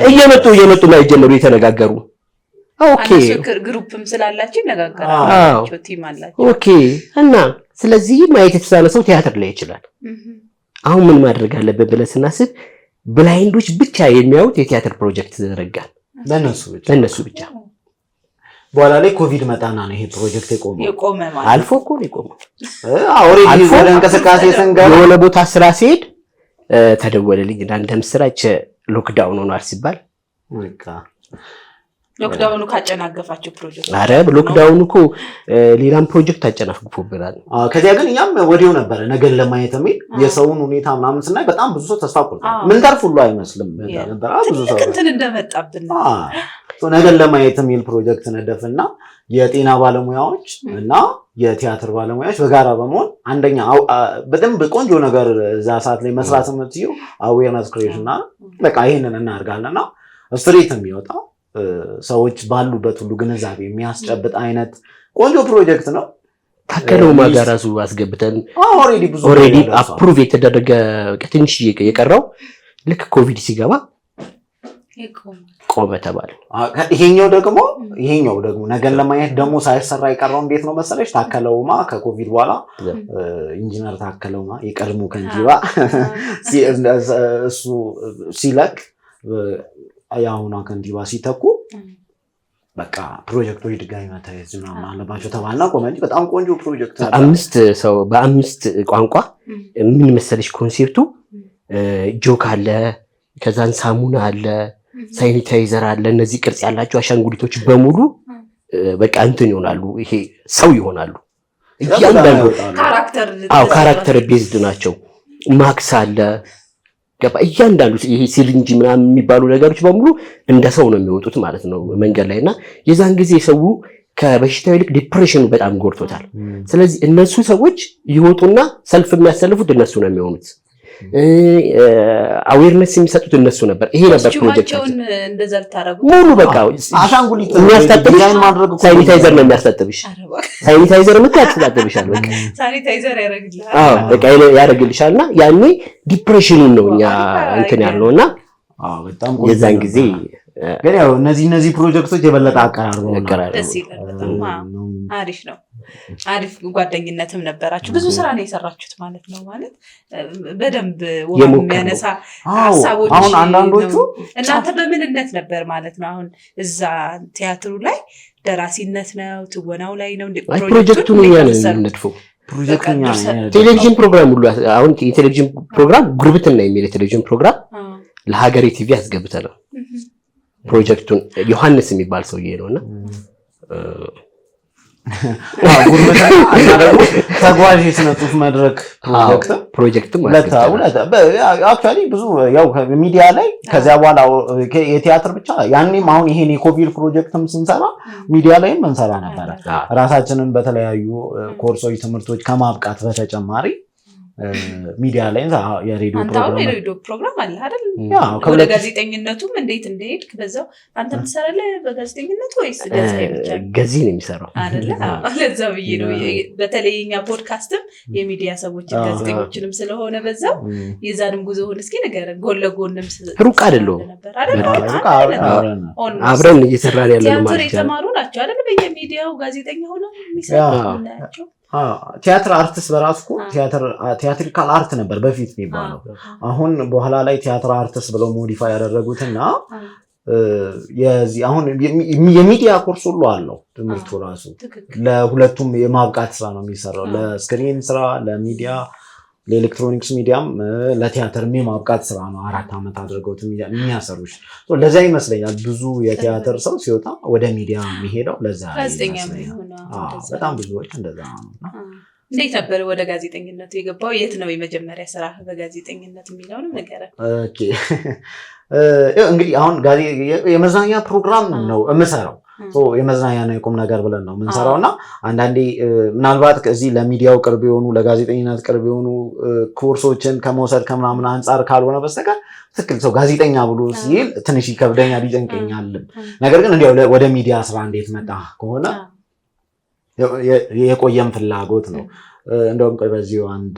Speaker 3: እየመጡ ላይ ጀመሩ የተነጋገሩ ኦኬ
Speaker 2: ግሩፕም ስላላችሁ ይነጋገራሉ ቲም አላችሁ
Speaker 3: ኦኬ እና ስለዚህ ማየት የተሳነ ሰው ቲያትር ላይ ይችላል አሁን ምን ማድረግ አለበት ብለን ስናስብ ብላይንዶች ብቻ የሚያዩት የቲያትር ፕሮጀክት ዘረጋል ለነሱ ብቻ
Speaker 1: በኋላ ላይ ኮቪድ መጣና ነው ይሄ ፕሮጀክት
Speaker 2: የቆመ ማለት
Speaker 3: አልፎ እኮ ነው የቆመው
Speaker 1: ኦሬዲ ወደ እንቅስቃሴ ሰንጋር
Speaker 3: የሆነ ቦታ ስራ ሲሄድ ተደወለልኝ እንዳንተም ስራች ሎክዳውን ሆኗል ሲባል
Speaker 1: በቃ
Speaker 2: ሎክዳውኑ ካጨናገፋችሁ ፕሮጀክት
Speaker 1: አረ
Speaker 3: ሎክዳውኑ እኮ ሌላም ፕሮጀክት አጨናግፎብናል
Speaker 1: ከዚያ ግን እኛም ወዲያው ነበር ነገን ለማየት የሚል የሰውን ሁኔታ ምናምን ስናይ በጣም ብዙ ሰው ተስፋ ቆርጧል ምን ተርፍ ሁሉ አይመስልም ነበር ብዙ ሰው
Speaker 2: እንትን እንደመጣብን
Speaker 1: ነገን ለማየት የሚል ፕሮጀክት ነደፍና የጤና ባለሙያዎች እና የቲያትር ባለሙያዎች በጋራ በመሆን አንደኛ በደንብ ቆንጆ ነገር እዛ ሰዓት ላይ መስራት የምትይው አዌርነስ ክሬሽን በቃ ይሄንን እናርጋለና ስትሪት የሚወጣ ሰዎች ባሉበት ሁሉ ግንዛቤ የሚያስጨብጥ አይነት ቆንጆ ፕሮጀክት ነው
Speaker 3: ታከለው ማጋራሱ አስገብተን ኦሬዲ አፕሩቭ የተደረገ ትንሽ የቀረው ልክ ኮቪድ ሲገባ ቆመ ተባለ
Speaker 1: ይሄኛው ደግሞ ነገን ለማየት ደግሞ ሳይሰራ የቀረው እንዴት ነው መሰለሽ ታከለውማ ከኮቪድ በኋላ ኢንጂነር ታከለውማ የቀድሞ ከንቲባ እሱ ሲለቅ ያውና ከንቲባ ሲተኩ በቃ ፕሮጀክቶች ድጋሚ መታየት ምናምን አለባቸው ተባልና ቆመንጂ በጣም ቆንጆ ፕሮጀክት ነው
Speaker 3: በአምስት ቋንቋ ምን መሰለሽ ኮንሴፕቱ ጆክ አለ ከዛን ሳሙና አለ ሳኒታይዘር አለ እነዚህ ቅርጽ ያላቸው አሻንጉሊቶች በሙሉ በቃ እንትን ይሆናሉ ይሄ ሰው ይሆናሉ እያንዳንዱ ካራክተር ቤዝድ ናቸው ማክስ አለ ገባ እያንዳንዱ ይሄ ሲሊንጅ ምናምን የሚባሉ ነገሮች በሙሉ እንደ ሰው ነው የሚወጡት ማለት ነው መንገድ ላይና የዛን ጊዜ ሰው ከበሽታው ይልቅ ዲፕሬሽኑ በጣም ጎርቶታል ስለዚህ እነሱ ሰዎች ይወጡና ሰልፍ የሚያሰልፉት እነሱ ነው የሚሆኑት አዌርነስ የሚሰጡት እነሱ ነበር ይሄ ነበር ፕሮጀክታችን
Speaker 2: እንደዛ ታረጉ
Speaker 3: ሙሉ በቃ
Speaker 1: አሻንጉሊት
Speaker 3: የሚያስታጥብሽ ሳኒታይዘር ነው የሚያስታጥብሽ ሳኒታይዘር ያስታጥብሻል በቃ
Speaker 2: ሳኒታይዘር ያረግልሻል
Speaker 3: በቃ ያረግልሻልና ያኔ ዲፕሬሽኑን ነው እኛ እንትን ያልነውና
Speaker 1: በጣም
Speaker 3: የዛን ጊዜ
Speaker 1: ግን ያው እነዚህ ፕሮጀክቶች የበለጠ አቀራርበው
Speaker 2: አሪፍ ነው አሪፍ ጓደኝነትም ነበራችሁ ብዙ ስራ ነው የሰራችሁት ማለት ነው ማለት በደንብ ወማው የሚያነሳ ሐሳቦች
Speaker 1: አሁን አንዳንዶቹ
Speaker 2: እናንተ በምንነት ነበር ማለት ነው አሁን እዛ ቲያትሩ ላይ ደራሲነት ነው ትወናው ላይ ነው
Speaker 3: ፕሮጀክቱን ያነሳነጥፈው ቴሌቪዥን ፕሮግራም ሁሉ አሁን የቴሌቪዥን ፕሮግራም ጉርብትና የሚል የቴሌቪዥን ፕሮግራም ለሀገሬ ቲቪ አስገብተናል ፕሮጀክቱን ዮሐንስ የሚባል ሰውዬ ነውና
Speaker 1: ተጓዥ የስነ ጽሁፍ መድረክ
Speaker 3: ፕሮጀክት
Speaker 1: አክቹዋሊ ብዙ ያው ሚዲያ ላይ ከዚያ በኋላ የቲያትር ብቻ ያኔም አሁን ይሄን የኮቪድ ፕሮጀክትም ስንሰራ ሚዲያ ላይም እንሰራ ነበር ራሳችንን በተለያዩ ኮርሶች ትምህርቶች ከማብቃት በተጨማሪ ሚዲያ ላይ የሬዲዮ
Speaker 2: ፕሮግራም አለ አይደል ወደ ጋዜጠኝነቱም እንዴት እንደሄድክ በዛው አንተ ምትሰራለህ በጋዜጠኝነቱ ወይስ
Speaker 3: ጋዜጠኛ ነው የሚሰራው
Speaker 2: አይደል ለዛው ብዬ ነው በተለይኛ ፖድካስትም የሚዲያ ሰዎች ጋዜጠኞችንም ስለሆነ በዛው የዛንም ጉዞውን እስኪ ንገረን ጎን ለጎንም
Speaker 3: ሩቅ አይደለም አብረን እየሰራን ያለነው ማለት ነው
Speaker 2: የተማሩ ናቸው አይደል በየሚዲያው ጋዜጠኛ ሆነው የሚሰራው ናቸው
Speaker 1: ቲያትር አርቲስት በራሱ ቲያትሪካል አርት ነበር በፊት የሚባለው አሁን በኋላ ላይ ቲያትር አርቲስት ብለው ሞዲፋይ ያደረጉትና የዚህ አሁን የሚዲያ ኮርስ ሁሉ አለው ትምህርቱ ራሱ ለሁለቱም የማብቃት ስራ ነው የሚሰራው ለስክሪን ስራ ለሚዲያ ለኤሌክትሮኒክስ ሚዲያም ለቲያትር የማብቃት ስራ ነው 4 አመት አድርገውት የሚያሰሩሽ ለዛ ይመስለኛል ብዙ የቲያትር ሰው ሲወጣ ወደ ሚዲያ የሚሄደው ለዛ
Speaker 2: ጋዜጠኛ ነው
Speaker 1: በጣም ብዙዎች እንደዛ ነው
Speaker 2: እንዴት ነበር ወደ ጋዜጠኝነቱ የገባው? የት ነው የመጀመሪያ ስራ በጋዜጠኝነት የሚለውንም ንገረን።
Speaker 1: ኦኬ እንግዲህ አሁን የመዝናኛ ፕሮግራም ነው የምሰራው። የመዝናኛ ነው የቁም ነገር ብለን ነው የምንሰራው እና አንዳንዴ ምናልባት እዚህ ለሚዲያው ቅርብ የሆኑ ለጋዜጠኝነት ቅርብ የሆኑ ኮርሶችን ከመውሰድ ከምናምን አንጻር ካልሆነ በስተቀር ትክክል ሰው ጋዜጠኛ ብሎ ሲል ትንሽ ይከብደኛል ይጨንቀኛል። ነገር ግን እንዲያው ወደ ሚዲያ ስራ እንዴት መጣ ከሆነ የቆየም ፍላጎት ነው። እንደውም ቆይ በዚሁ አንድ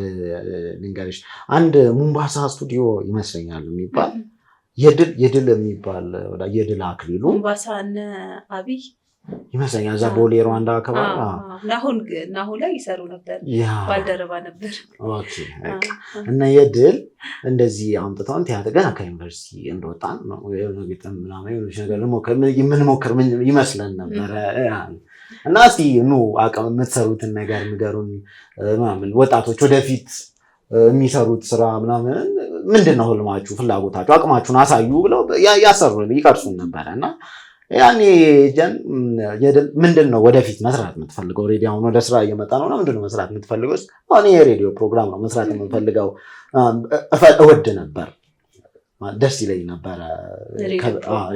Speaker 1: ልንገርሽ። አንድ ሙምባሳ ስቱዲዮ ይመስለኛል የሚባል የድል የሚባል የድል አክሊሉ
Speaker 2: ሙምባሳ እነ አብይ
Speaker 1: ይመስለኛል እዛ ቦሌ ሩዋንዳ አካባቢ
Speaker 2: ናሁ ላይ ይሰሩ ነበር፣ ባልደረባ ነበር።
Speaker 1: ኦኬ እና የድል እንደዚህ አምጥተውን ቲያትር ገና ከዩኒቨርሲቲ እንደወጣን ነው ግጥም ምናምን የምንሞክር ይመስለን ነበረ እና እስቲ ኑ አቅም የምትሰሩትን ነገር ንገሩን ምናምን ወጣቶች ወደፊት የሚሰሩት ስራ ምናምን ምንድነው ህልማችሁ፣ ፍላጎታችሁ፣ አቅማችሁን አሳዩ ብለው ያሰሩን ይቀርሱን ነበረ እና ያኔ ምንድነው ወደፊት መስራት የምትፈልገው? ሬዲዮ አሁን ወደ ስራ እየመጣ ነው። ምንድነው መስራት የምትፈልገው? እኔ የሬዲዮ ፕሮግራም ነው መስራት የምፈልገው። እወድ ነበር፣ ደስ ይለኝ ነበረ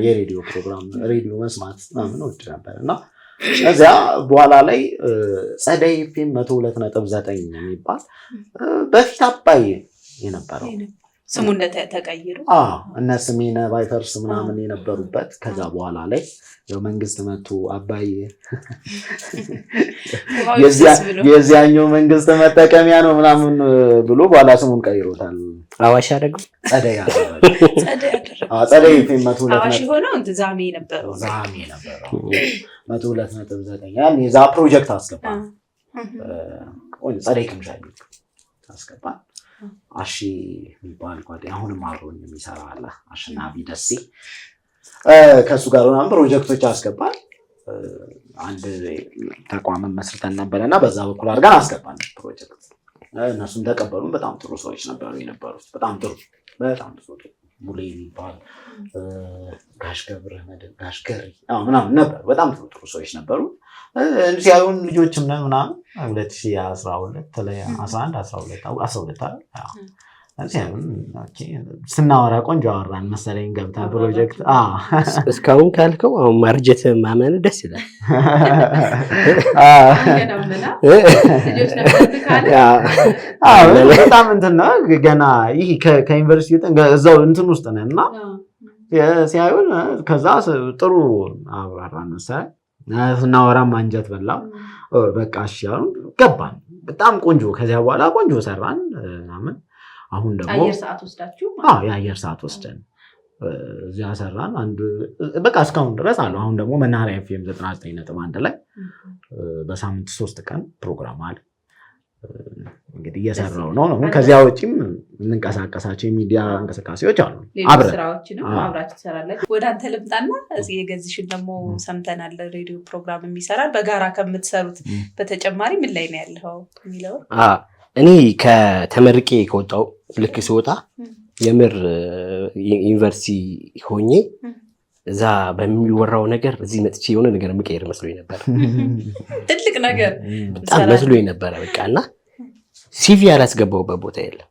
Speaker 1: የሬዲዮ ፕሮግራም ሬዲዮ መስማት ምናምን እወድ ነበር እና እዚያ በኋላ ላይ ጸደይ ኤፍኤም 102.9 የሚባል በፊት አባይ የነበረው
Speaker 2: ስሙ ተቀይሮ
Speaker 1: እነ ስሜነ ቫይፐርስ ምናምን የነበሩበት ከዛ በኋላ ላይ ያው መንግስት መጥቶ አባይ የዚያኛው መንግስት መጠቀሚያ ነው ምናምን ብሎ በኋላ ስሙን ቀይሮታል።
Speaker 3: አዋሽ አደረገው
Speaker 1: ጸደይ ኤፍኤም 102
Speaker 2: አዋሽ ሆነው ዛሜ ነበረው
Speaker 1: 102.9 ያን የዛ ፕሮጀክት አስገባን። ጸደይ ቅምሻ አስገባን። አሺ የሚባል ጓደኛ አሁንም አብሮኝ የሚሰራ አለ፣ አሸናፊ ደሴ። ከእሱ ጋር ምናምን ፕሮጀክቶች አስገባን። አንድ ተቋምን መስርተን ነበረና በዛ በኩል አድርገን አስገባን ፕሮጀክት። እነሱም ተቀበሉን። በጣም ጥሩ ሰዎች ነበሩ የነበሩት። በጣም ጥሩ ሙሌ የሚባል ጋሽ ገብረመድህን ጋሽ ገሪ ምናምን ነበሩ። በጣም ጥሩ ሰዎች ነበሩ። ሲያዩን ልጆችም ነን ምናምን 2012 ላይ 12 ስናወራ ቆንጆ አወራን መሰለኝ ገብተን ፕሮጀክት።
Speaker 3: እስካሁን ካልከው አሁን ማርጀት ማመን ደስ ይላል።
Speaker 1: በጣም እንትን ነው ገና ይህ ከዩኒቨርሲቲ እዛው እንትን ውስጥ ነን እና ሲያዩን ከዛ ጥሩ አወራን መሰለኝ ስናወራም አንጀት በላ። በቃ እሺ አሁን ገባን። በጣም ቆንጆ ከዚያ በኋላ ቆንጆ ሰራን ምናምን። አሁን ደግሞ የአየር ሰዓት ወስደን እዚያ ሰራን። በቃ እስካሁን ድረስ አለ። አሁን ደግሞ መናኸሪያ ኤፍኤም 99.1 ላይ በሳምንት 3 ቀን ፕሮግራም አለ። እንግዲህ እየሰራው ነው። ከዚያ ውጪም የምንቀሳቀሳቸው የሚዲያ እንቅስቃሴዎች አሉ።
Speaker 2: አብራችሁ ትሰራላችሁ። ወደ አንተ ልምጣና የገዝሽን ደግሞ ሰምተናል። ሬዲዮ ፕሮግራም የሚሰራል በጋራ ከምትሰሩት በተጨማሪ ምን ላይ ነው ያለው የሚለው?
Speaker 3: እኔ ከተመርቄ ከወጣው ልክ ስወጣ የምር ዩኒቨርሲቲ ሆኜ እዛ በሚወራው ነገር እዚህ መጥቼ የሆነ ነገር የምቀይር መስሎኝ ነበር።
Speaker 2: ትልቅ ነገር
Speaker 3: በጣም መስሎኝ ነበረ። በቃ እና ሲቪ ያላስገባሁበት ቦታ የለም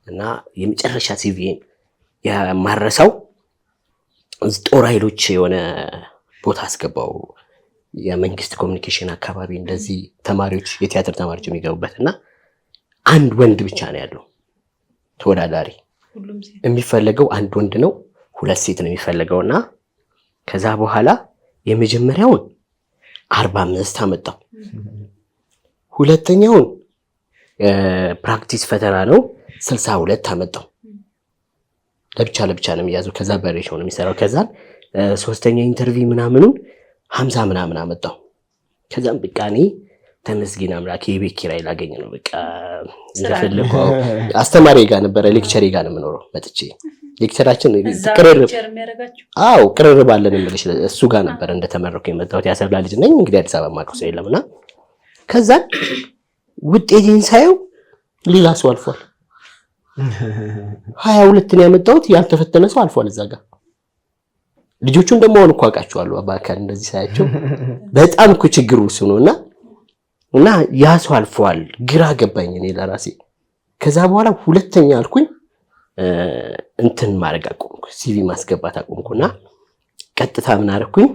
Speaker 3: እና የመጨረሻ ሲቪን የማረሳው ጦር ኃይሎች የሆነ ቦታ አስገባው። የመንግስት ኮሚኒኬሽን አካባቢ እንደዚህ ተማሪዎች የቲያትር ተማሪዎች የሚገቡበት እና አንድ ወንድ ብቻ ነው ያለው ተወዳዳሪ። የሚፈለገው አንድ ወንድ ነው፣ 2 ሴት ነው የሚፈልገውና ከዛ በኋላ የመጀመሪያውን 45 አመጣው። ሁለተኛውን ፕራክቲስ ፈተና ነው 62 አመጣው። ለብቻ ነው የሚያዘው። ከዛ በሬሽዮ ነው የሚሰራው። ከዛ ሶስተኛ ኢንተርቪው ምናምኑን 50 ምናምን አመጣው። ከዛም በቃ እኔ ተመስገን አምላክ የቤት ኪራይ ላገኝ ነው በቃ እንደፈለኩ። አስተማሪ ጋር ነበረ ሌክቸሪ ጋር ነው የምኖረው መጥቼ ሌክቸራችን ቅርርብ አለን እንብልሽ እሱ ጋር ነበር እንደተመረኩ የመጣሁት። ያሰብላ ልጅ ነኝ እንግዲህ አዲስ አበባ ማርቆስ የለምና ከዛ ውጤቴን ሳየው ሌላ ሰው አልፏል። 22 ነው ያመጣሁት፣ ያልተፈተነ ሰው አልፏል እዛ ጋር። ልጆቹን ደግሞ አሁን እኮ አውቃቸዋለሁ በአካል እንደዚህ ሳያቸው በጣም እኮ ችግሩ እሱ ነውና እና ያ ሰው አልፏል። ግራ ገባኝ እኔ ለራሴ። ከዛ በኋላ ሁለተኛ አልኩኝ እንትን ማድረግ አቆምኩ፣ ሲቪ ማስገባት አቆምኩና ቀጥታ ምን አደረኩኝ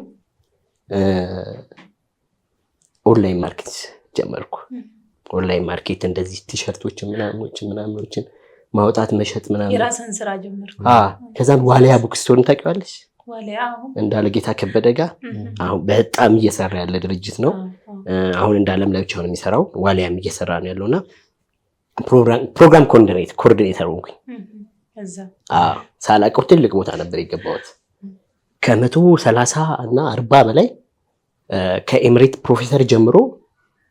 Speaker 3: ኦንላይን ማርኬት ጀመርኩ። ኦንላይን ማርኬት እንደዚህ ቲሸርቶች ምናምኖችን ማውጣት መሸጥ ምናምን
Speaker 2: የራስን ስራ ጀመርኩ።
Speaker 3: ከዛም ዋሊያ ቡክ ስቶርን ታውቂዋለሽ?
Speaker 2: ዋሊያ
Speaker 3: እንዳለ ጌታ ከበደ ጋር አሁን በጣም እየሰራ ያለ ድርጅት ነው። አሁን እንዳለም ላይ ብቻ ነው የሚሰራው፣ ዋሊያም እየሰራ ነው ያለውና ፕሮግራም ኮኦርዲኔተር ሆንኩኝ። ሳላውቀው ትልቅ ቦታ ነበር የገባሁት። 130 እና 40 በላይ ከኤምሬት ፕሮፌሰር ጀምሮ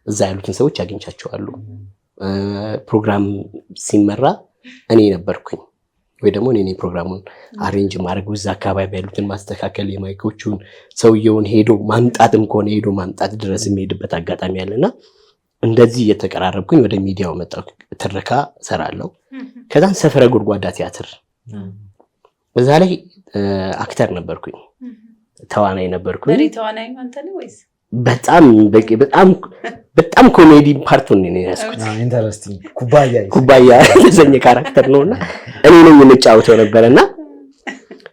Speaker 3: እዛ ያሉትን ሰዎች አግኝቻቸዋሉ። ፕሮግራም ሲመራ እኔ ነበርኩኝ ወይ ደግሞ እኔ ፕሮግራሙን አሬንጅ ማድረግ፣ እዛ አካባቢ ያሉትን ማስተካከል፣ የማይኮቹን ሰውየውን ሄዶ ማምጣትም ከሆነ ሄዶ ማምጣት ድረስ የሚሄድበት አጋጣሚ ያለና እንደዚህ እየተቀራረብኩኝ ወደ ሚዲያው መጣሁ። ትረካ ሰራለሁ። ከዛን ሰፈረ ጉድጓዳ ቲያትር በዛ ላይ አክተር ነበርኩኝ፣ ተዋናይ ነበርኩኝ።
Speaker 2: በሪ ተዋናይ አንተ ነው ወይስ?
Speaker 3: በጣም ኮሜዲ ፓርቱን ነው ያስኩት።
Speaker 1: ኢንተረስቲንግ
Speaker 3: ኩባያ የተሰኘ ካራክተር ነውና እኔ ነኝ የምጫወተው ነበርና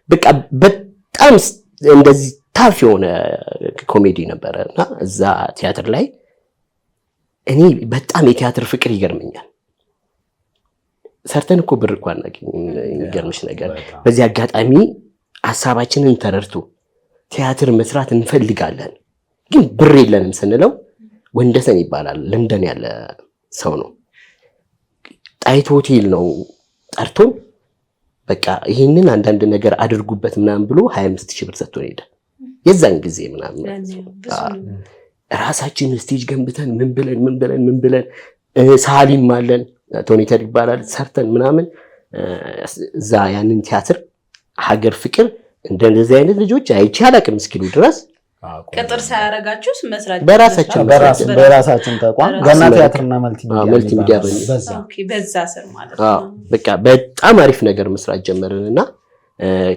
Speaker 3: በቃ በጣም እንደዚህ ታፍ የሆነ ኮሜዲ ነበርና እዛ ቲያትር ላይ እኔ በጣም የቲያትር ፍቅር ይገርመኛል። ሰርተን እኮ ብር እንኳን ይገርምሽ ነገር በዚህ አጋጣሚ ሐሳባችንን ተረድቶ ቲያትር መስራት እንፈልጋለን ግን ብር የለንም ስንለው ወንደሰን ይባላል፣ ለንደን ያለ ሰው ነው። ጣይቱ ሆቴል ነው ጠርቶን በቃ ይሄንን አንዳንድ ነገር አድርጉበት ምናምን ብሎ 25,000 ብር ሰጥቶን ሄደ። የዛን ጊዜ ምናምን ራሳችን ስቴጅ ገንብተን ምን ብለን ሳሊም አለን ቶኒተር ይባላል ሰርተን ምናምን እዛ ያንን ቲያትር ሀገር ፍቅር እንደዚህ አይነት ልጆች አይቼ አላውቅም እስኪሉ ድረስ
Speaker 2: ቅጥር ሳያረጋችሁ መስራት
Speaker 1: በራሳችን ተቋም ገና ቲያትርና መልቲሚዲያ
Speaker 2: በዛ ስር ማለት ነው።
Speaker 3: በቃ በጣም አሪፍ ነገር መስራት ጀመርንና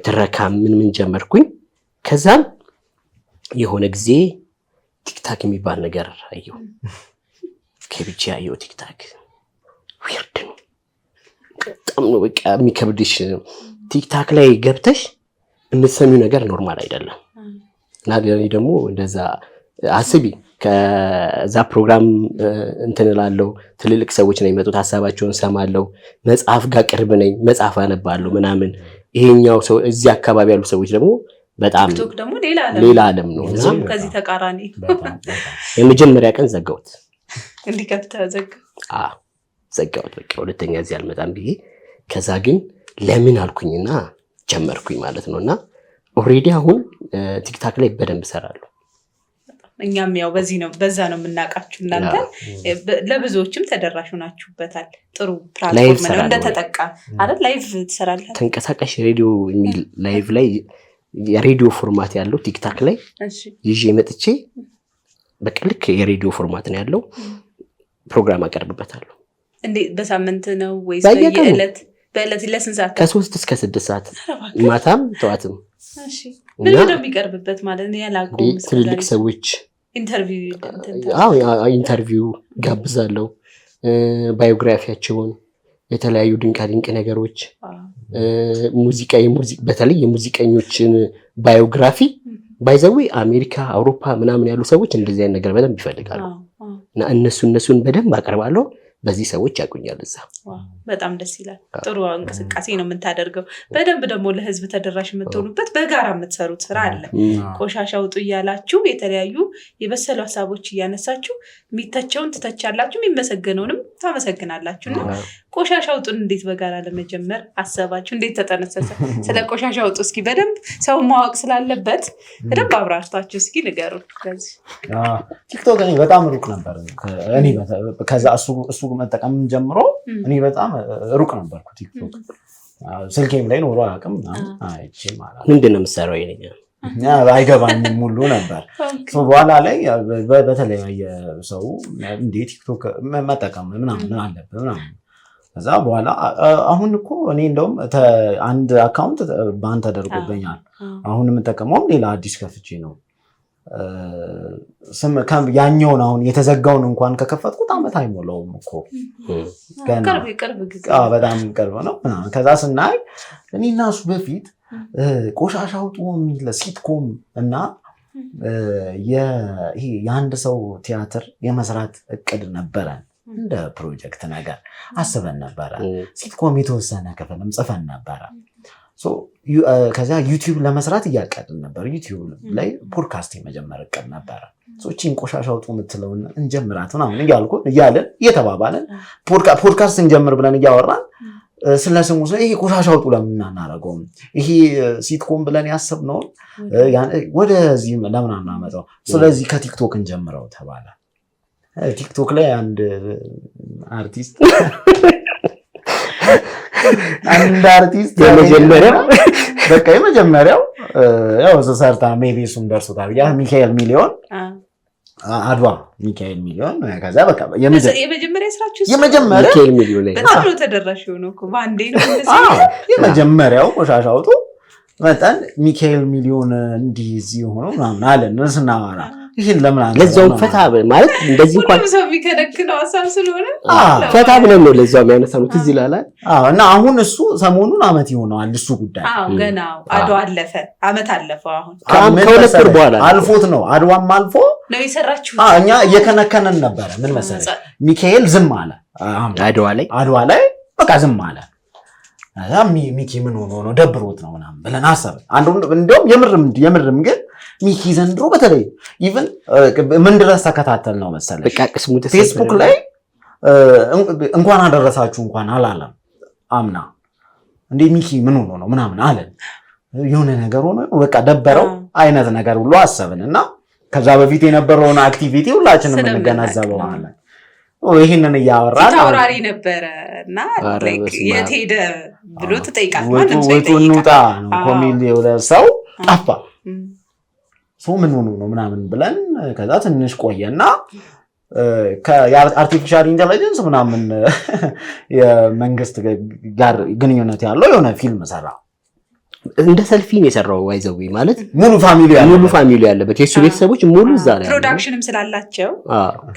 Speaker 3: ትረካ ምን ጀመርኩኝ። ከዛም የሆነ ጊዜ ቲክታክ የሚባል ነገር አየሁ። ከብቻ አየሁ ቲክታክ ዊርድ ነው በጣም ነው በቃ የሚከብድሽ። ቲክታክ ላይ ገብተሽ የምትሰሚው ነገር ኖርማል አይደለም። እና ደግሞ እንደዛ አስቢ ከዛ ፕሮግራም እንትን እላለሁ። ትልልቅ ሰዎች ነው የሚመጡት፣ ሀሳባቸውን ሰማለሁ። መጽሐፍ ጋር ቅርብ ነኝ፣ መጽሐፍ አነባለሁ ምናምን። ይሄኛው ሰው እዚህ አካባቢ ያሉ ሰዎች ደግሞ በጣም
Speaker 2: ደግሞ
Speaker 3: ሌላ ዓለም ነው።
Speaker 2: ከዚህ ተቃራኒ
Speaker 3: የመጀመሪያ ቀን ዘጋሁት።
Speaker 2: እንዲከፍታ
Speaker 3: ዘጋሁት። በቃ ሁለተኛ እዚህ አልመጣም ብዬ ከዛ ግን ለምን አልኩኝና ጀመርኩኝ ማለት ነውና ኦሬዲ አሁን ቲክታክ ላይ በደንብ ሰራለሁ።
Speaker 2: እኛም ያው በዛ ነው የምናውቃችሁ። እናንተ ለብዙዎችም ተደራሽ ሆናችሁበታል። ጥሩ ፕላትፎርም ነው እንደተጠቃ አይደል? ላይቭ ትሰራለህ።
Speaker 3: ተንቀሳቃሽ ሬዲዮ የሚል ላይቭ ላይ የሬዲዮ ፎርማት ያለው ቲክታክ ላይ ይዤ መጥቼ በቃ ልክ የሬዲዮ ፎርማት ነው ያለው ፕሮግራም አቀርብበታለሁ።
Speaker 2: እንዴ በሳምንት ነው ወይስ በዕለት ለስንት ሰዓት?
Speaker 3: ከ3 እስከ 6 ሰዓት ማታም ጠዋትም።
Speaker 2: እሺ ምን ነው የሚቀርብበት ማለት ነው? ያላቆም
Speaker 3: ትልልቅ ሰዎች ኢንተርቪው ጋብዛለሁ። ባዮግራፊያቸውን፣ የተለያዩ ድንቅ ነገሮች፣ በተለይ የሙዚቀኞችን ባዮግራፊ ባይዘዌ አሜሪካ፣ አውሮፓ ምናምን ያሉ ሰዎች እንደዚህ አይነት ነገር በደንብ ይፈልጋሉ እና እነሱን በደንብ አቀርባለሁ። በዚህ ሰዎች ያቁኛል እዛ።
Speaker 2: በጣም ደስ ይላል። ጥሩ እንቅስቃሴ ነው የምታደርገው። በደንብ ደግሞ ለህዝብ ተደራሽ የምትሆኑበት በጋራ የምትሰሩት ስራ አለ። ቆሻሻ ውጡ እያላችሁ የተለያዩ የበሰሉ ሀሳቦች እያነሳችሁ የሚተቸውን ትተቻላችሁ፣ የሚመሰገነውንም ታመሰግናላችሁ። እና ቆሻሻ ውጡን እንዴት በጋራ ለመጀመር አሰባችሁ? እንዴት ተጠነሰሰ? ስለ ቆሻሻ ውጡ እስኪ በደንብ ሰው ማወቅ ስላለበት በደንብ አብራርታችሁ እስኪ ንገሩን።
Speaker 1: ቲክቶክ እኔ በጣም ሩቅ ነበር። ከዛ እሱ መጠቀም ጀምሮ እኔ በጣም ሩቅ ነበርኩ። ቲክቶክ ስልኬም ላይ ኖሮ አያውቅም።
Speaker 3: ምንድን ነው የምትሰራው ይለኛል፣
Speaker 1: አይገባኝም ሙሉ ነበር። በኋላ ላይ በተለያየ ሰው እንዴ ቲክቶክ መጠቀም ምናምን አለብህ ምናምን። ከዛ በኋላ አሁን እኮ እኔ እንደውም አንድ አካውንት ባን ተደርጎብኛል። አሁን የምጠቀመውም ሌላ አዲስ ከፍቼ ነው። ያኛውን አሁን የተዘጋውን እንኳን ከከፈትኩት ዓመት አይሞላውም እኮ በጣም ቅርብ ነው። ከዛ ስናይ እኔና እሱ በፊት ቆሻሻ አውጡ የሚል ሲትኮም እና የአንድ ሰው ቲያትር የመስራት እቅድ ነበረን። እንደ ፕሮጀክት ነገር አስበን ነበረ። ሲትኮም የተወሰነ ክፍልም ጽፈን ነበረ። ከዚያ ዩቲዩብ ለመስራት እያቀድን ነበር። ዩቲዩብ ላይ ፖድካስት የመጀመር እቅድ ነበረ። ቺን ቆሻሻ አውጡ የምትለውን እንጀምራት ምናምን እያልን እየተባባልን ፖድካስት እንጀምር ብለን እያወራን ስለ ስሙ ይሄ ቆሻሻ አውጡ ለምን አናደርገውም? ይሄ ሲትኮም ብለን ያሰብነውን ወደዚህ ለምን አናመጣው? ስለዚህ ከቲክቶክ እንጀምረው ተባለ። ቲክቶክ ላይ አንድ አርቲስት የመጀመሪያው ያው ሰርታ ሜቢ እሱም ደርሶታል። ሚካኤል ሚሊዮን አድዋ ሚካኤል ሚሊዮን ከዛ በቃ
Speaker 2: የመጀመሪያ ስራችሁ
Speaker 3: ሚካኤል ሚሊዮን
Speaker 2: በጣም ነው ተደራሽ ሆነው እኮ ባንዴ ነው
Speaker 1: የመጀመሪያው ቆሻሻ አውጡ መጠን ሚካኤል ሚሊዮን እንዲህ ሆኖ ምናምን አለን ስናወራ ይሄን ለምን አለ
Speaker 3: ለዛው ፈታ ማለት እንደዚህ እንኳን
Speaker 2: ሰው ቢከነክነው ሐሳብ ስለሆነ
Speaker 3: ፈታ ብለን ነው ለዛው የሚያነሳው ትዝ ይላል።
Speaker 1: እና አሁን እሱ ሰሞኑን ዓመት ይሆነዋል እሱ ጉዳይ
Speaker 2: ገና አድዋ አለፈ ዓመት አለፈው። አሁን
Speaker 3: ከሁለት ወር በኋላ
Speaker 1: አልፎት ነው አድዋም አልፎ
Speaker 2: ነው የሰራችሁ።
Speaker 1: እኛ እየከነከነን ነበረ። ምን መሰለኝ ሚካኤል ዝም አለ አድዋ ላይ በቃ ዝም አለ። ሚኪ ምን ሆኖ ነው ደብሮት ነው ምናምን ብለን አሰብን። እንደውም የምርም ግን ሚኪ ዘንድሮ በተለይ ኢቭን ምን ድረስ ተከታተል ነው መሰለሽ ፌስቡክ ላይ እንኳን አደረሳችሁ እንኳን አላለም። አምና እንዴ ሚኪ ምን ሆኖ ነው ምናምን አለን። የሆነ ነገር ሆኖ በቃ ደበረው አይነት ነገር ሁሉ አሰብን እና ከዛ በፊት የነበረውን አክቲቪቲ ሁላችንም እንገናዘበው አለ። ይሄንን እያወራን
Speaker 2: ታውራሪ ነበረ እና የት ሄደ ብሎ ተጠይቃል። ማንም ሰው
Speaker 1: ይጠይቃል። እንውጣ ነው ኮሚል ሰው ጠፋ። ምን ሆኖ ነው ምናምን ብለን ከዛ ትንሽ ቆየና ከአርቲፊሻል ኢንተለጀንስ ምናምን የመንግስት ጋር ግንኙነት ያለው የሆነ ፊልም ሰራ።
Speaker 3: እንደ ሰልፊን የሰራው ዋይዘዊ ማለት
Speaker 1: ሙሉ ፋሚሊ
Speaker 3: ያለበት የሱ ቤተሰቦች ሙሉ እዛ ላይ
Speaker 2: ፕሮዳክሽንም ስላላቸው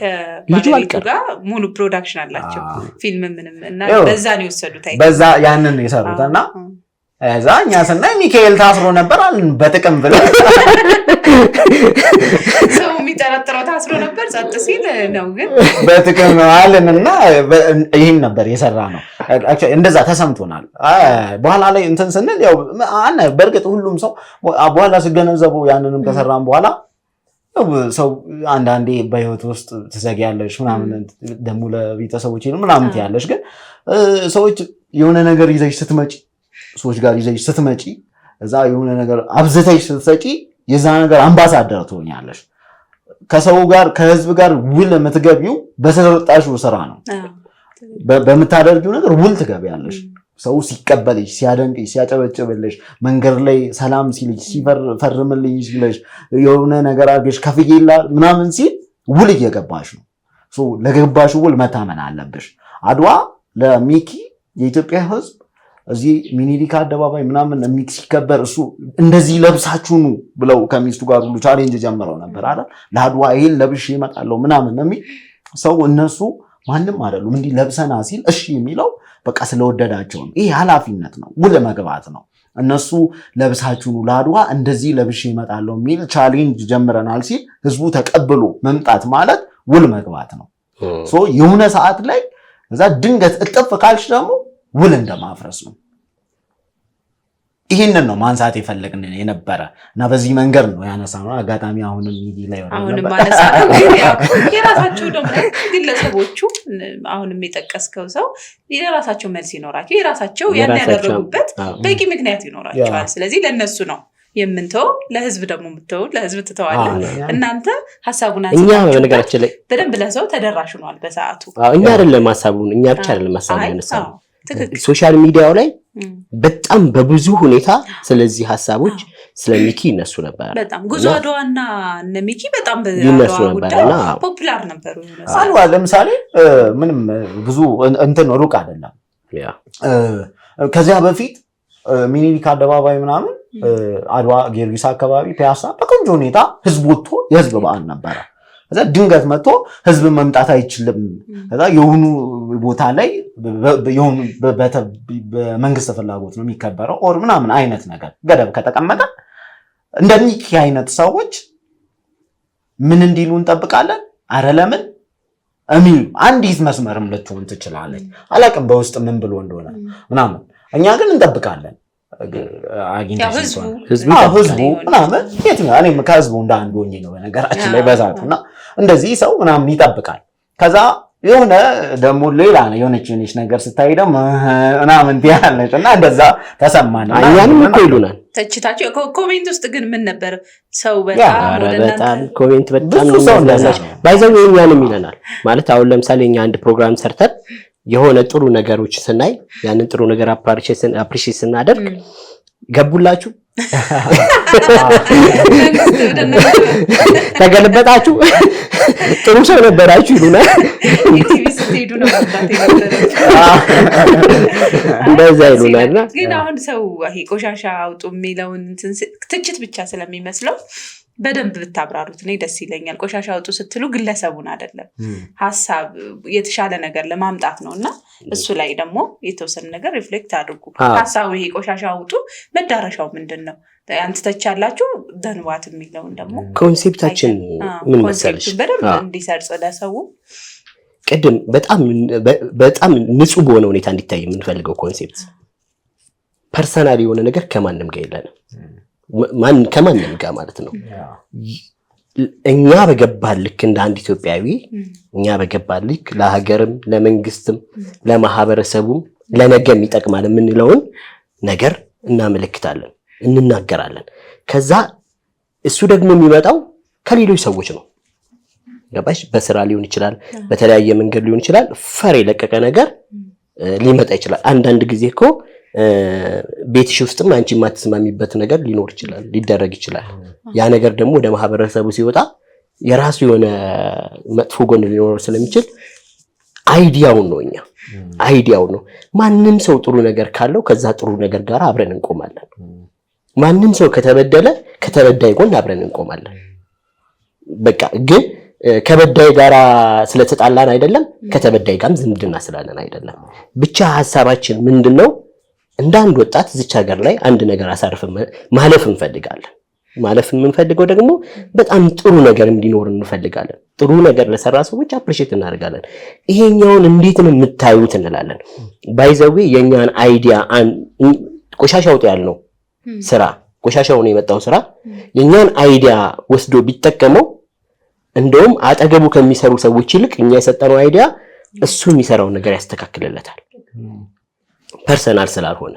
Speaker 2: ከልጁ ጋር ሙሉ ፕሮዳክሽን አላቸው። ፊልም ምንም እና በዛ ነው የወሰዱት።
Speaker 1: በዛ ያንን የሰሩትና እዛ እኛ ስናይ ሚካኤል ታስሮ ነበር አልን በጥቅም ብለው
Speaker 2: ሰው የሚጠረጥረው ታስሮ ነበር ጸጥ ሲል ነው ግን
Speaker 1: በጥቅም አለንና ይሄን ነበር የሰራ ነው። እንደዛ ተሰምቶናል። በኋላ ላይ እንትን ስንል ያው በእርግጥ ሁሉም ሰው በኋላ ሲገነዘበው ያንንም ከሰራን በኋላ ሰው አንዳንዴ በህይወት ውስጥ ትዘጊያለሽ ምናምን ደግሞ ለቤተሰቦች ምናምን ትያለሽ። ግን ሰዎች የሆነ ነገር ይዘሽ ስትመጪ ሰዎች ጋር ይዘሽ ስትመጪ እዛ የሆነ ነገር አብዝተሽ ስትሰጪ የዛ ነገር አምባሳደር ትሆኛለሽ። ከሰው ጋር ከህዝብ ጋር ውል የምትገቢው በተሰጣሽው ስራ ነው። በምታደርጊው ነገር ውል ትገቢያለሽ። ሰው ሲቀበልሽ፣ ሲያደንቅሽ፣ ሲያጨበጭብልሽ፣ መንገድ ላይ ሰላም ሲልሽ፣ ሲፈርምልሽ ሲልሽ የሆነ ነገር አድርገሽ ከፍዬላ ምናምን ሲል ውል እየገባሽ ነው። ለገባሽ ውል መታመን አለብሽ። አድዋ ለሚኪ የኢትዮጵያ ህዝብ እዚህ ሚኒሊክ አደባባይ ምናምን ሲከበር እሱ እንደዚህ ለብሳችሁ ነው ብለው ከሚስቱ ጋር ሁሉ ቻሌንጅ ጀምረው ነበር አይደል? ለአድዋ ይሄን ለብሼ እመጣለሁ ምናምን የሚል ሰው እነሱ ማንም አይደሉም። እንዲህ ለብሰና ሲል እሺ የሚለው በቃ ስለወደዳቸው ነው። ይሄ ኃላፊነት ነው፣ ውል መግባት ነው። እነሱ ለብሳችሁ ነው ለአድዋ እንደዚህ ለብሼ እመጣለሁ የሚል ቻሌንጅ ጀምረናል ሲል ህዝቡ ተቀብሎ መምጣት ማለት ውል መግባት ነው። የሆነ ሰዓት ላይ እዛ ድንገት እጥፍ ካልሽ ደግሞ ውል እንደማፍረስ ነው። ይሄንን ነው ማንሳት የፈለግን የነበረ እና በዚህ መንገድ ነው ያነሳነው። አጋጣሚ አሁንም ሚዲያ ላይ
Speaker 2: አሁንም ማነሳ የራሳቸው ደግሞ ግለሰቦቹ አሁንም የጠቀስከው ሰው የራሳቸው መልስ ይኖራቸው የራሳቸው ያን ያደረጉበት በቂ ምክንያት ይኖራቸዋል። ስለዚህ ለነሱ ነው የምንተው፣ ለህዝብ ደግሞ የምትተው ለህዝብ ትተዋለህ። እናንተ ሐሳቡን
Speaker 3: እኛ በነገራችን ላይ
Speaker 2: በደንብ ለሰው ተደራሽ ሆኗል በሰዓቱ።
Speaker 3: እኛ አይደለም ሐሳቡን እኛ ብቻ አይደለም ሐሳቡን ያነሳው ሶሻል ሚዲያው ላይ በጣም በብዙ ሁኔታ ስለዚህ ሐሳቦች ስለሚኪ ይነሱ ነበር።
Speaker 2: በጣም ጉዞ አድዋና እነ ሚኪ በጣም
Speaker 3: ይነሱ ነበርና
Speaker 2: ፖፑላር ነበሩ።
Speaker 1: አድዋ ለምሳሌ ምንም ብዙ እንትን ሩቅ አይደለም። ከዚያ በፊት ሚኒሊክ አደባባይ ምናምን አድዋ ጊዮርጊስ አካባቢ ፒያሳ በቆንጆ ሁኔታ ህዝብ ወጥቶ የህዝብ በዓል ነበረ። ከዛ ድንገት መጥቶ ህዝብ መምጣት አይችልም፣ ከዛ የሆኑ ቦታ ላይ የሆኑ በመንግስት ፍላጎት ነው የሚከበረው ኦር ምናምን አይነት ነገር ገደብ ከተቀመጠ እንደዚህ አይነት ሰዎች ምን እንዲሉ እንጠብቃለን? አረ ለምን እሚሉ አንዲት መስመርም ልትሆን ትችላለች። አላቅም በውስጥ ምን ብሎ እንደሆነ ምናምን። እኛ ግን እንጠብቃለን። ህዝቡ ምናምን የትኛው እኔም ከህዝቡ እንደ አንዱ ሆኜ ነው በነገራችን ላይ በዛቱና እንደዚህ ሰው ምናምን ይጠብቃል። ከዛ የሆነ ደግሞ ሌላ ነው የሆነች ነገር ስታይ ደግሞ ምናምን ትያለች እና እንደዛ ተሰማን።
Speaker 3: እኛንም እኮ ይሉናል
Speaker 2: ተችታቸው። ኮሜንት ውስጥ ግን ምን ነበር ሰው በጣም
Speaker 3: ኮሜንት በጣም ብዙ ሰው እንደዛች ባይዘው እኛንም ይለናል ማለት አሁን ለምሳሌ እኛ አንድ ፕሮግራም ሰርተን የሆነ ጥሩ ነገሮች ስናይ ያንን ጥሩ ነገር አፕሪሺየት ስናደርግ ገቡላችሁ ተገለበጣችሁ ጥሩ ሰው ነበራችሁ ይሉናል።
Speaker 2: ኢቲቪ ስትሄዱ ነው
Speaker 3: እንደዛ ይሉናል።
Speaker 2: ግን አሁን ሰው ይሄ ቆሻሻ አውጡ የሚለውን ትችት ብቻ ስለሚመስለው በደንብ ብታብራሩት እኔ ደስ ይለኛል። ቆሻሻ አውጡ ስትሉ ግለሰቡን አይደለም ሀሳብ የተሻለ ነገር ለማምጣት ነውና እሱ ላይ ደግሞ የተወሰነ ነገር ሪፍሌክት አድርጉ። ሀሳቡ ይሄ ቆሻሻ አውጡ መዳረሻው ምንድነው? አንተ ተቻላችሁ ደንዋት የሚለውን ደግሞ
Speaker 3: ኮንሴፕታችን ምን መሰለሽ
Speaker 2: በደንብ እንዲሰርጽ ለሰው
Speaker 3: ቅድም በጣም ንጹህ በሆነ ሁኔታ እንዲታይ የምንፈልገው ኮንሴፕት ፐርሰናል የሆነ ነገር ከማንም ጋር የለንም። ከማንም ጋር ማለት ነው። እኛ በገባን ልክ እንደ አንድ ኢትዮጵያዊ እኛ በገባን ልክ ለሀገርም ለመንግስትም ለማህበረሰቡም ለነገም ይጠቅማል የምንለውን ነገር እናመለክታለን፣ እንናገራለን። ከዛ እሱ ደግሞ የሚመጣው ከሌሎች ሰዎች ነው። ገባሽ? በስራ ሊሆን ይችላል፣ በተለያየ መንገድ ሊሆን ይችላል። ፈር የለቀቀ ነገር ሊመጣ ይችላል። አንዳንድ ጊዜ እኮ ቤትሽ ውስጥም አንቺ የማትስማሚበት ነገር ሊኖር ይችላል፣ ሊደረግ ይችላል። ያ ነገር ደግሞ ወደ ማህበረሰቡ ሲወጣ የራሱ የሆነ መጥፎ ጎን ሊኖር ስለሚችል አይዲያውን ነው ማንም ሰው ጥሩ ነገር ካለው ከዛ ጥሩ ነገር ጋር አብረን እንቆማለን። ማንም ሰው ከተበደለ ከተበዳይ ጎን አብረን እንቆማለን። በቃ ግን ከበዳይ ጋር ስለተጣላን አይደለም፣ ከተበዳይ ጋርም ዝምድና ስላለን አይደለም። ብቻ ሐሳባችን ምንድነው? እንዳንድ ወጣት እዚች ሀገር ላይ አንድ ነገር አሳርፈን ማለፍ እንፈልጋለን። ማለፍ የምንፈልገው ደግሞ በጣም ጥሩ ነገር እንዲኖር እንፈልጋለን። ጥሩ ነገር ለሰራ ሰዎች አፕሪሺየት እናደርጋለን። ይሄኛውን እንዴት ነው የምታዩት እንላለን። ባይዘዌ የኛን አይዲያ ቆሻሻ አውጡ ያልነው ስራ ቆሻሻው ነው የመጣው ስራ የኛን አይዲያ ወስዶ ቢጠቀመው እንደውም አጠገቡ ከሚሰሩ ሰዎች ይልቅ እኛ የሰጠነው አይዲያ እሱ የሚሰራውን ነገር ያስተካክልለታል። ፐርሰናል ስላልሆነ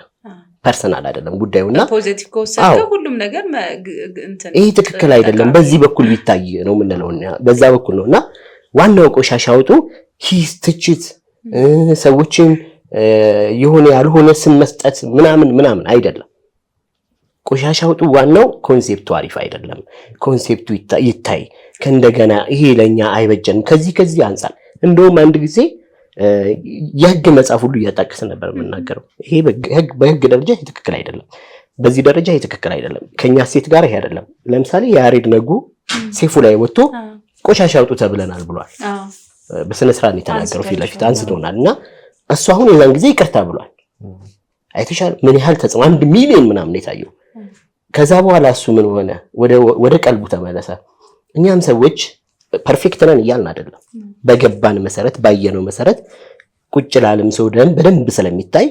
Speaker 3: ፐርሰናል አይደለም ጉዳዩና
Speaker 2: ፖዚቲቭ ኮንሰፕት ሁሉም ነገር
Speaker 3: ይሄ ትክክል አይደለም በዚህ በኩል ቢታይ ነው የምንለውና በዛ በኩል ነውና ዋናው ቆሻሻ አውጡ ሂስ ትችት ሰዎችን የሆነ ያልሆነ ስም መስጠት ምናምን አይደለም። ቆሻሻ አውጡ ዋናው ኮንሴፕቱ አሪፍ አይደለም። ኮንሴፕቱ ይታይ ከእንደገና ይሄ ለኛ አይበጀንም ከዚህ አንፃር እንደውም አንድ ጊዜ የህግ መጽሐፍ ሁሉ እያጣቀስን ነበር የምናገረው። ይሄ በህግ ደረጃ ትክክል አይደለም፣ በዚህ ደረጃ ትክክል አይደለም፣ ከኛ ሴት ጋር ይሄ አይደለም። ለምሳሌ ያሬድ ነጉ ሴፉ ላይ ወጥቶ ቆሻሻ አውጡ ተብለናል ብሏል። በስነ ስርዓት የተናገረው ፊት ለፊት አንስቶናልና እሱ አሁን የዛን ጊዜ ይቅርታ ብሏል። አይተሻል ምን ያህል ተጽዕኖ 1 ሚሊዮን ምናምን የታየው። ከዛ በኋላ እሱ ምን ሆነ? ወደ ቀልቡ ተመለሰ። እኛም ሰዎች ፐርፌክት ነን እያልን አይደለም። በገባን መሰረት ባየነው መሰረት ቁጭ ላለም ሰው በደንብ ስለሚታይ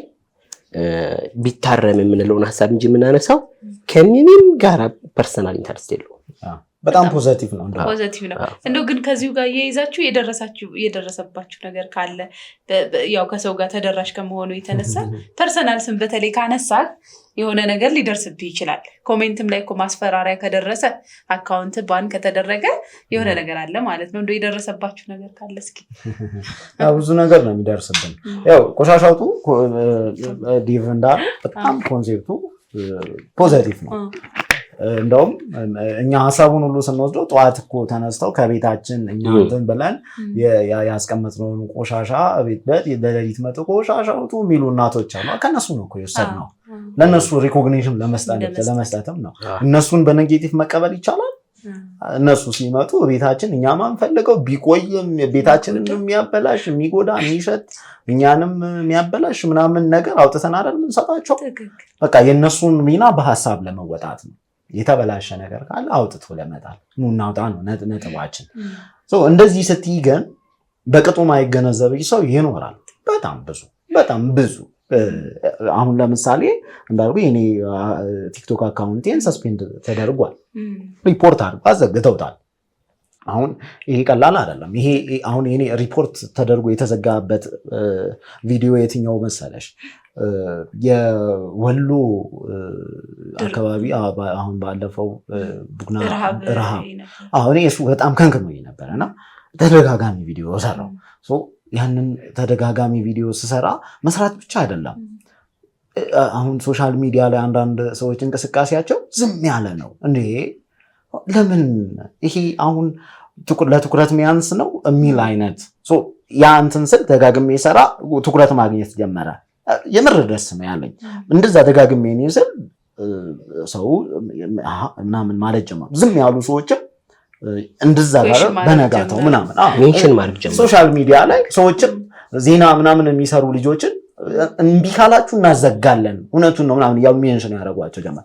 Speaker 3: ቢታረም የምንለውን ሐሳብ እንጂ የምናነሳው ከምንም ጋር ፐርሰናል ኢንተረስት የለውም።
Speaker 1: በጣም ፖዚቲቭ ነው
Speaker 2: እንደው ግን ከዚሁ ጋር እየይዛችሁ የደረሰባችሁ ነገር ካለ ያው ከሰው ጋር ተደራሽ ከመሆኑ የተነሳ ፐርሰናል ስም በተለይ ካነሳ የሆነ ነገር ሊደርስብህ ይችላል። ኮሜንትም ላይ እኮ ማስፈራሪያ ከደረሰ አካውንት ባን ከተደረገ የሆነ ነገር አለ ማለት ነው። እንደው የደረሰባችሁ ነገር ካለ እስኪ።
Speaker 1: ብዙ ነገር ነው የሚደርስብን። ያው ቆሻሻ አውጡ ዲቭ እንዳሉ በጣም ኮንሴፕቱ ፖዚቲቭ ነው። እንደውም እኛ ሐሳቡን ሁሉ ስንወስደው ጠዋት እኮ ተነስተው ከቤታችን እኛ እንትን ብለን ያስቀመጥነውን ቆሻሻ ቤት ለሌሊት መጥቶ ቆሻሻ አውጡ የሚሉ እናቶች አሉ። ከነሱ ነው እኮ የወሰድነው። ለነሱ ሪኮግኒሽን ለመስጠትም ነው። እነሱን በኔጌቲቭ መቀበል ይቻላል። እነሱ ሲመጡ ቤታችን እኛ ማንፈልገው ቢቆይም ቤታችንን የሚያበላሽ የሚጎዳ የሚሸት እኛንም የሚያበላሽ ምናምን ነገር አውጥተን አይደል እንሰጣቸው። በቃ የነሱን ሚና በሐሳብ ለመወጣት ነው። የተበላሸ ነገር ካለ አውጥቶ ለመጣል ነው እናውጣ ነው ነጥባችን። እንደዚህ ስትይ ግን በቅጡ ማይገነዘብ ሰው ይኖራል። በጣም ብዙ አሁን ለምሳሌ እንዳልኩ የኔ ቲክቶክ አካውንቴን ሰስፔንድ ተደርጓል። ሪፖርት አድርጎ አዘግተውታል። አሁን ይሄ ቀላል አይደለም። ይሄ አሁን የኔ ሪፖርት ተደርጎ የተዘጋበት ቪዲዮ የትኛው መሰለሽ? የወሎ አካባቢ አሁን ባለፈው ቡግና ረሃብ እኔ እሱ በጣም ከንክኖኝ ነበረና ተደጋጋሚ ቪዲዮ ሰራው። ያንን ተደጋጋሚ ቪዲዮ ስሰራ መስራት ብቻ አይደለም። አሁን ሶሻል ሚዲያ ላይ አንዳንድ ሰዎች እንቅስቃሴያቸው ዝም ያለ ነው እንዴ? ለምን ይሄ አሁን ለትኩረት ሚያንስ ነው የሚል አይነት ያ እንትን ስል ደጋግሜ ሰራ ትኩረት ማግኘት ጀመረ። የምር ደስ ነው ያለኝ። እንደዛ ደጋግሜ ነው ስል ሰው ምናምን ማለት ጀመሩ። ዝም ያሉ ሰዎችም እንደዛ ጋር በነጋታው ምናምን
Speaker 3: ሜንሽን ማድረግ ጀመሩ።
Speaker 1: ሶሻል ሚዲያ ላይ ሰዎችም ዜና ምናምን የሚሰሩ ልጆችን እምቢ ካላችሁ እናዘጋለን እውነቱን ነው ምናምን ያው ሜንሽን ያደርጓቸው ጀመረ።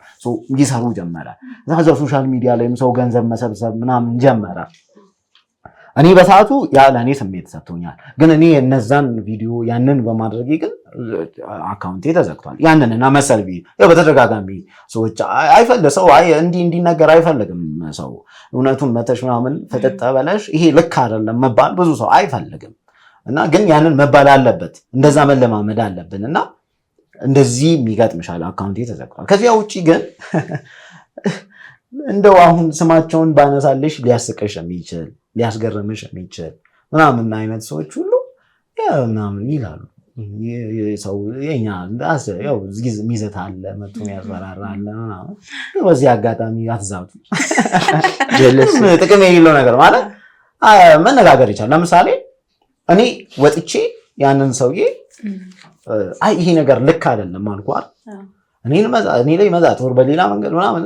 Speaker 1: ይሰሩ ጀመረ። እዛው ሶሻል ሚዲያ ላይም ሰው ገንዘብ መሰብሰብ ምናምን ጀመረ። እኔ በሰዓቱ ያለኔ ስሜት ሰጥቶኛል። ግን እኔ እነዛን ቪዲዮ ያንን በማድረጌ ግን አካውንቴ ተዘግቷል። ያንንና መሰል ቪዲዮ በተደጋጋሚ ሰዎች ሰው እንዲነገር አይፈልግም። ሰው እውነቱን መተሽ ምናምን ፍጥጥ በለሽ ይሄ ልክ አይደለም መባል ብዙ ሰው አይፈልግም። እና ግን ያንን መባል አለበት፣ እንደዛ መለማመድ አለብን። እና እንደዚህ የሚገጥምሻል አካውንቴ ተዘግቷል። ከዚያ ውጪ ግን እንደው አሁን ስማቸውን ባነሳልሽ ሊያስቀሽ የሚችል ሊያስገርምሽ የሚችል ምናምን አይነት ሰዎች ሁሉ ምናምን ይላሉ። ሰው የኛ ያው ሚዘት አለ መቶ ያስፈራራል ምናምን። በዚህ አጋጣሚ አትዛቱ። ጥቅም የሌለው ነገር ማለት መነጋገር ይቻላል። ለምሳሌ እኔ ወጥቼ ያንን ሰውዬ ይሄ ነገር ልክ አይደለም አልኳል እኔ ላይ መዛት ወር በሌላ መንገድ ምናምን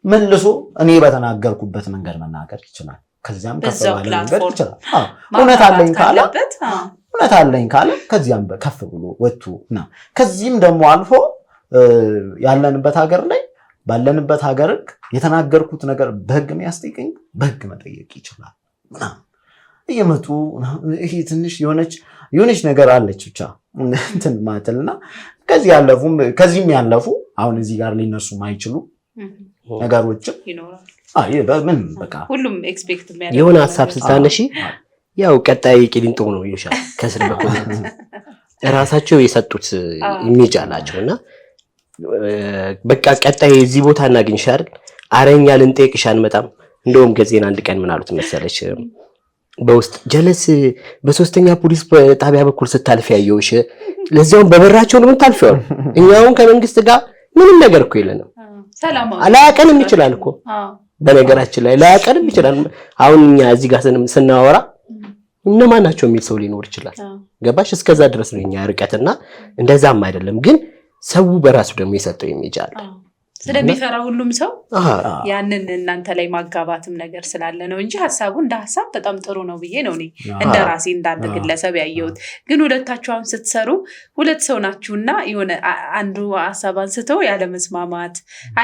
Speaker 1: መልሶ እኔ በተናገርኩበት መንገድ መናገር ይችላል። ከዚያም ከፍ ባለ መንገድ ይችላል። እውነት አለኝ ካለ ከዚያም ከፍ ብሎ ወጥቶና ከዚህም ደግሞ አልፎ ያለንበት ሀገር ላይ ባለንበት ሀገር የተናገርኩት ነገር በህግ የሚያስጠይቀኝ በህግ መጠየቅ ይችላል። እየመጡ ይሄ ትንሽ የሆነች ነገር አለች ብቻ እንትን ማለትና ከዚህም ያለፉ አሁን እዚህ ጋር ሊነሱ ማይችሉ ነገሮችም ይኖራል። በምን በቃ
Speaker 2: ሁሉም ኤክስፔክት የሚያደርግ
Speaker 3: የሆነ ሐሳብ ስታነሺ ያው ቀጣይ ቂሊንጦ ነው ይሻል ከስር በኩል ራሳቸው የሰጡት ኢሜጅ አላቸውና በቃ ቀጣይ እዚህ ቦታ እናገኝሻል አረኛ ልንጠይቅሽ አንመጣም። እንደውም ገዜና አንድ ቀን ምን አሉት መሰለሽ በውስጥ ጀለስ በሶስተኛ ፖሊስ ጣቢያ በኩል ስታልፍ ያየውሽ ለዚያውም በበራቸው ነው ታልፈው እኛውን ከመንግስት ጋር ምንም ነገር እኮ የለንም አላቀንም ይችላል እኮ በነገራችን ላይ ላቀንም ይችላል። አሁን እኛ እዚህ ጋር ስናወራ እነማን ናቸው የሚል ሰው ሊኖር ይችላል። ገባሽ? እስከዛ ድረስ ነው እኛ ርቀትና እንደዛም አይደለም። ግን ሰው በራሱ ደግሞ የሰጠው ኢሜጅ አለ
Speaker 2: ስለሚፈራ ሁሉም ሰው ያንን እናንተ ላይ ማጋባትም ነገር ስላለ ነው እንጂ ሐሳቡ እንደ ሐሳብ በጣም ጥሩ ነው ብዬ ነው እኔ እንደ ራሴ እንዳንድ ግለሰብ ያየሁት። ግን ሁለታችሁ አሁን ስትሰሩ ሁለት ሰው ናችሁና የሆነ አንዱ ሐሳብ አንስተው ያለ መስማማት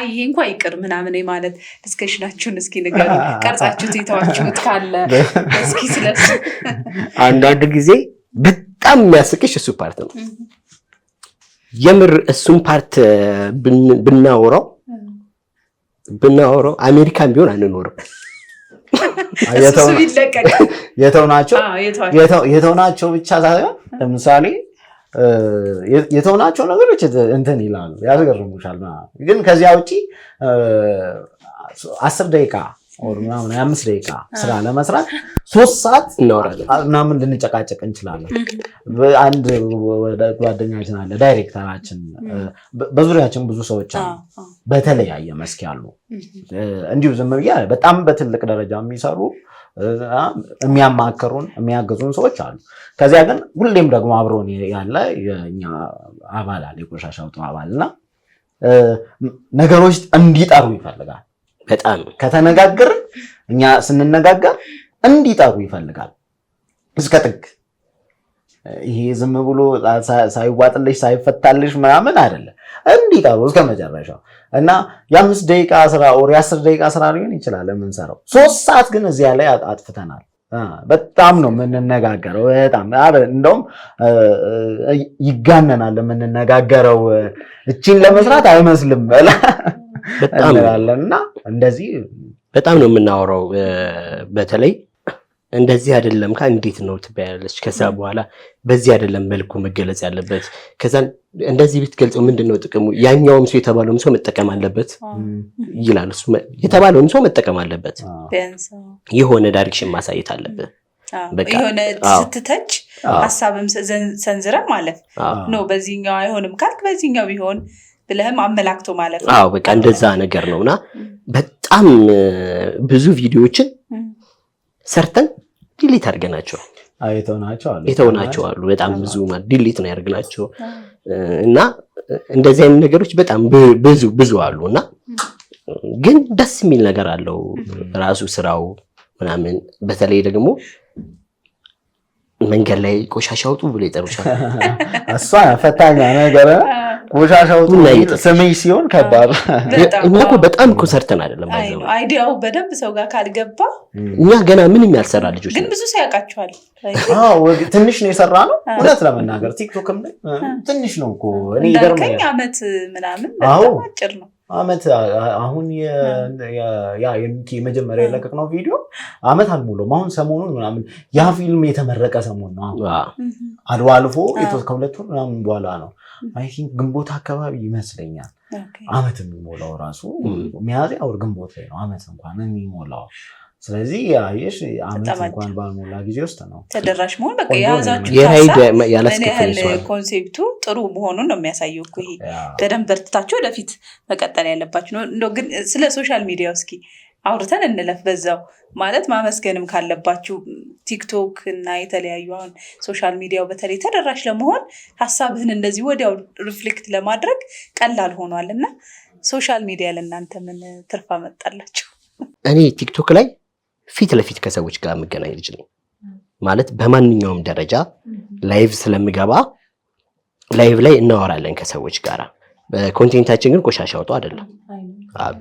Speaker 2: ይሄ እንኳን ይቅር ምናምን ማለት ዲስከሽናችሁን እስኪ ንገሩ። ቀርጻችሁት የተዋችሁት ካለ እስኪ ስለሱ።
Speaker 3: አንዳንድ ጊዜ በጣም የሚያስቅሽ እሱ ፓርት ነው። የምር እሱን ፓርት ብናወራው አሜሪካን ቢሆን አንኖርም። የተውናቸው ብቻ ሳይሆን ለምሳሌ የተውናቸው ነገሮች እንትን ይላሉ ያስገርሙሻል። ግን ከዚያ ውጪ 10 ደቂቃ ወር ምናምን 5 ደቂቃ ስራ ለመስራት 3 ሰዓት ምናምን ልንጨቃጨቅ እንችላለን። አንድ ጓደኛችን አለ ዳይሬክተራችን፣ በዙሪያችን ብዙ ሰዎች አሉ በተለያየ መስክ ያሉ እንዲሁ ዝም ብዬ በጣም በትልቅ ደረጃ የሚሰሩ የሚያማከሩን የሚያገዙን ሰዎች አሉ። ከዚያ ግን ሁሌም ደግሞ አብሮን ያለ የኛ አባል አለ የቆሻሻ አውጥቶ አባልና
Speaker 1: ነገሮች እንዲጠሩ ይፈልጋል።
Speaker 3: በጣም
Speaker 1: ከተነጋገር እኛ ስንነጋገር እንዲጠሩ ይፈልጋል እስከ ጥግ። ይሄ ዝም ብሎ ሳይዋጥልሽ ሳይፈታልሽ ምናምን አይደለም፣ እንዲጠሩ እስከ መጨረሻው እና የ5 ደቂቃ ስራ ኦር የ10 ደቂቃ ስራ ሊሆን ይችላል የምንሰራው። 3 ሰዓት ግን እዚያ ላይ አጥፍተናል። በጣም ነው የምንነጋገረው። በጣም እንደውም ይጋነናል የምንነጋገረው። እቺን ለመስራት አይመስልም በጣም እና እንደዚህ
Speaker 3: በጣም ነው የምናወራው። በተለይ እንደዚህ አይደለም እንዴት ነው ትበያለች። ከዛ በኋላ በዚህ አይደለም መልኩ መገለጽ ያለበት። ከዛ እንደዚህ ብትገልጸው ምንድነው ጥቅሙ? ያኛውም ሰው የተባለውም ሰው መጠቀም አለበት ይላል። እሱ የተባለውም ሰው መጠቀም አለበት። የሆነ ዳይሬክሽን ማሳየት አለበት።
Speaker 2: በቃ የሆነ ስትተች ሐሳብም ሰንዝረ ማለፍ ነው። በዚህኛው አይሆንም ካልክ በዚህኛው ቢሆን ብለህም አመላክቶ ማለፍ ነው።
Speaker 3: አዎ በቃ እንደዛ ነገር ነውና በጣም ብዙ ቪዲዮዎችን ሰርተን ዲሊት አድርገናቸው የተውናቸው አሉ። በጣም ብዙ ዲሊት ነው ያደርግናቸው እና እንደዚህ አይነት ነገሮች በጣም ብዙ አሉና ግን ደስ የሚል ነገር አለው ራሱ ስራው ምናምን። በተለይ ደግሞ መንገድ ላይ ቆሻሻ አውጡ ብሎ ይጠሩሻል።
Speaker 1: እሷ ፈታኛ ነገር ቆሻሻ አውጡ ስሜሽ ሲሆን ከባድ።
Speaker 3: እኛ እኮ በጣም እኮ ሰርተን አይደለም ባይዘው
Speaker 2: አይዲያው በደንብ ሰው ጋር ካልገባ
Speaker 3: እኛ ገና ምንም ያልሰራ ልጆች
Speaker 2: ግን ብዙ ሰው ያውቃቸዋል።
Speaker 1: ትንሽ ነው የሰራ ነው እውነት ለመናገር ቲክቶክም ላይ ትንሽ ነው እኮ እኔ
Speaker 2: ይገርመኛል። ዓመት ምናምን በጣም አጭር ነው።
Speaker 1: ዓመት አሁን የሚኪ መጀመሪያ የለቀቅነው ቪዲዮ ዓመት አልሞላውም። አሁን ሰሞኑን ምናምን ያ ፊልም የተመረቀ ሰሞን ነው። አልፎ ከ2 ወር ምናምን በኋላ ነው አይ ቲንክ ግንቦት አካባቢ ይመስለኛል ዓመት የሚሞላው ራሱ ሚያዝያ ወር ግንቦት ላይ ነው ዓመት እንኳን የሚሞላው። ስለዚህ ያየሽ ዓመት እንኳን ባልሞላ ጊዜ ውስጥ ነው
Speaker 2: ተደራሽ መሆን። በቃ የያዛችሁ ኮንሴፕቱ ጥሩ መሆኑን ነው የሚያሳየው እኮ። ይሄ በደንብ በርትታችሁ ወደፊት መቀጠል ያለባችሁ ነው። እንደው ግን ስለ ሶሻል ሚዲያ እስኪ አውርተን እንለፍ በዛው። ማለት ማመስገንም ካለባችሁ ቲክቶክ እና የተለያዩ አሁን ሶሻል ሚዲያው በተለይ ተደራሽ ለመሆን ሀሳብህን እንደዚህ ወዲያው ሪፍሌክት ለማድረግ ቀላል ሆኗል እና ሶሻል ሚዲያ ለእናንተ ምን ትርፍ አመጣላችሁ?
Speaker 3: እኔ ቲክቶክ ላይ ፊት ለፊት ከሰዎች ጋር መገናኝ ልጅ ነኝ። ማለት በማንኛውም ደረጃ ላይቭ ስለምገባ ላይቭ ላይ እናወራለን ከሰዎች ጋር። በኮንቴንታችን ግን ቆሻሻ አውጡ አይደለም።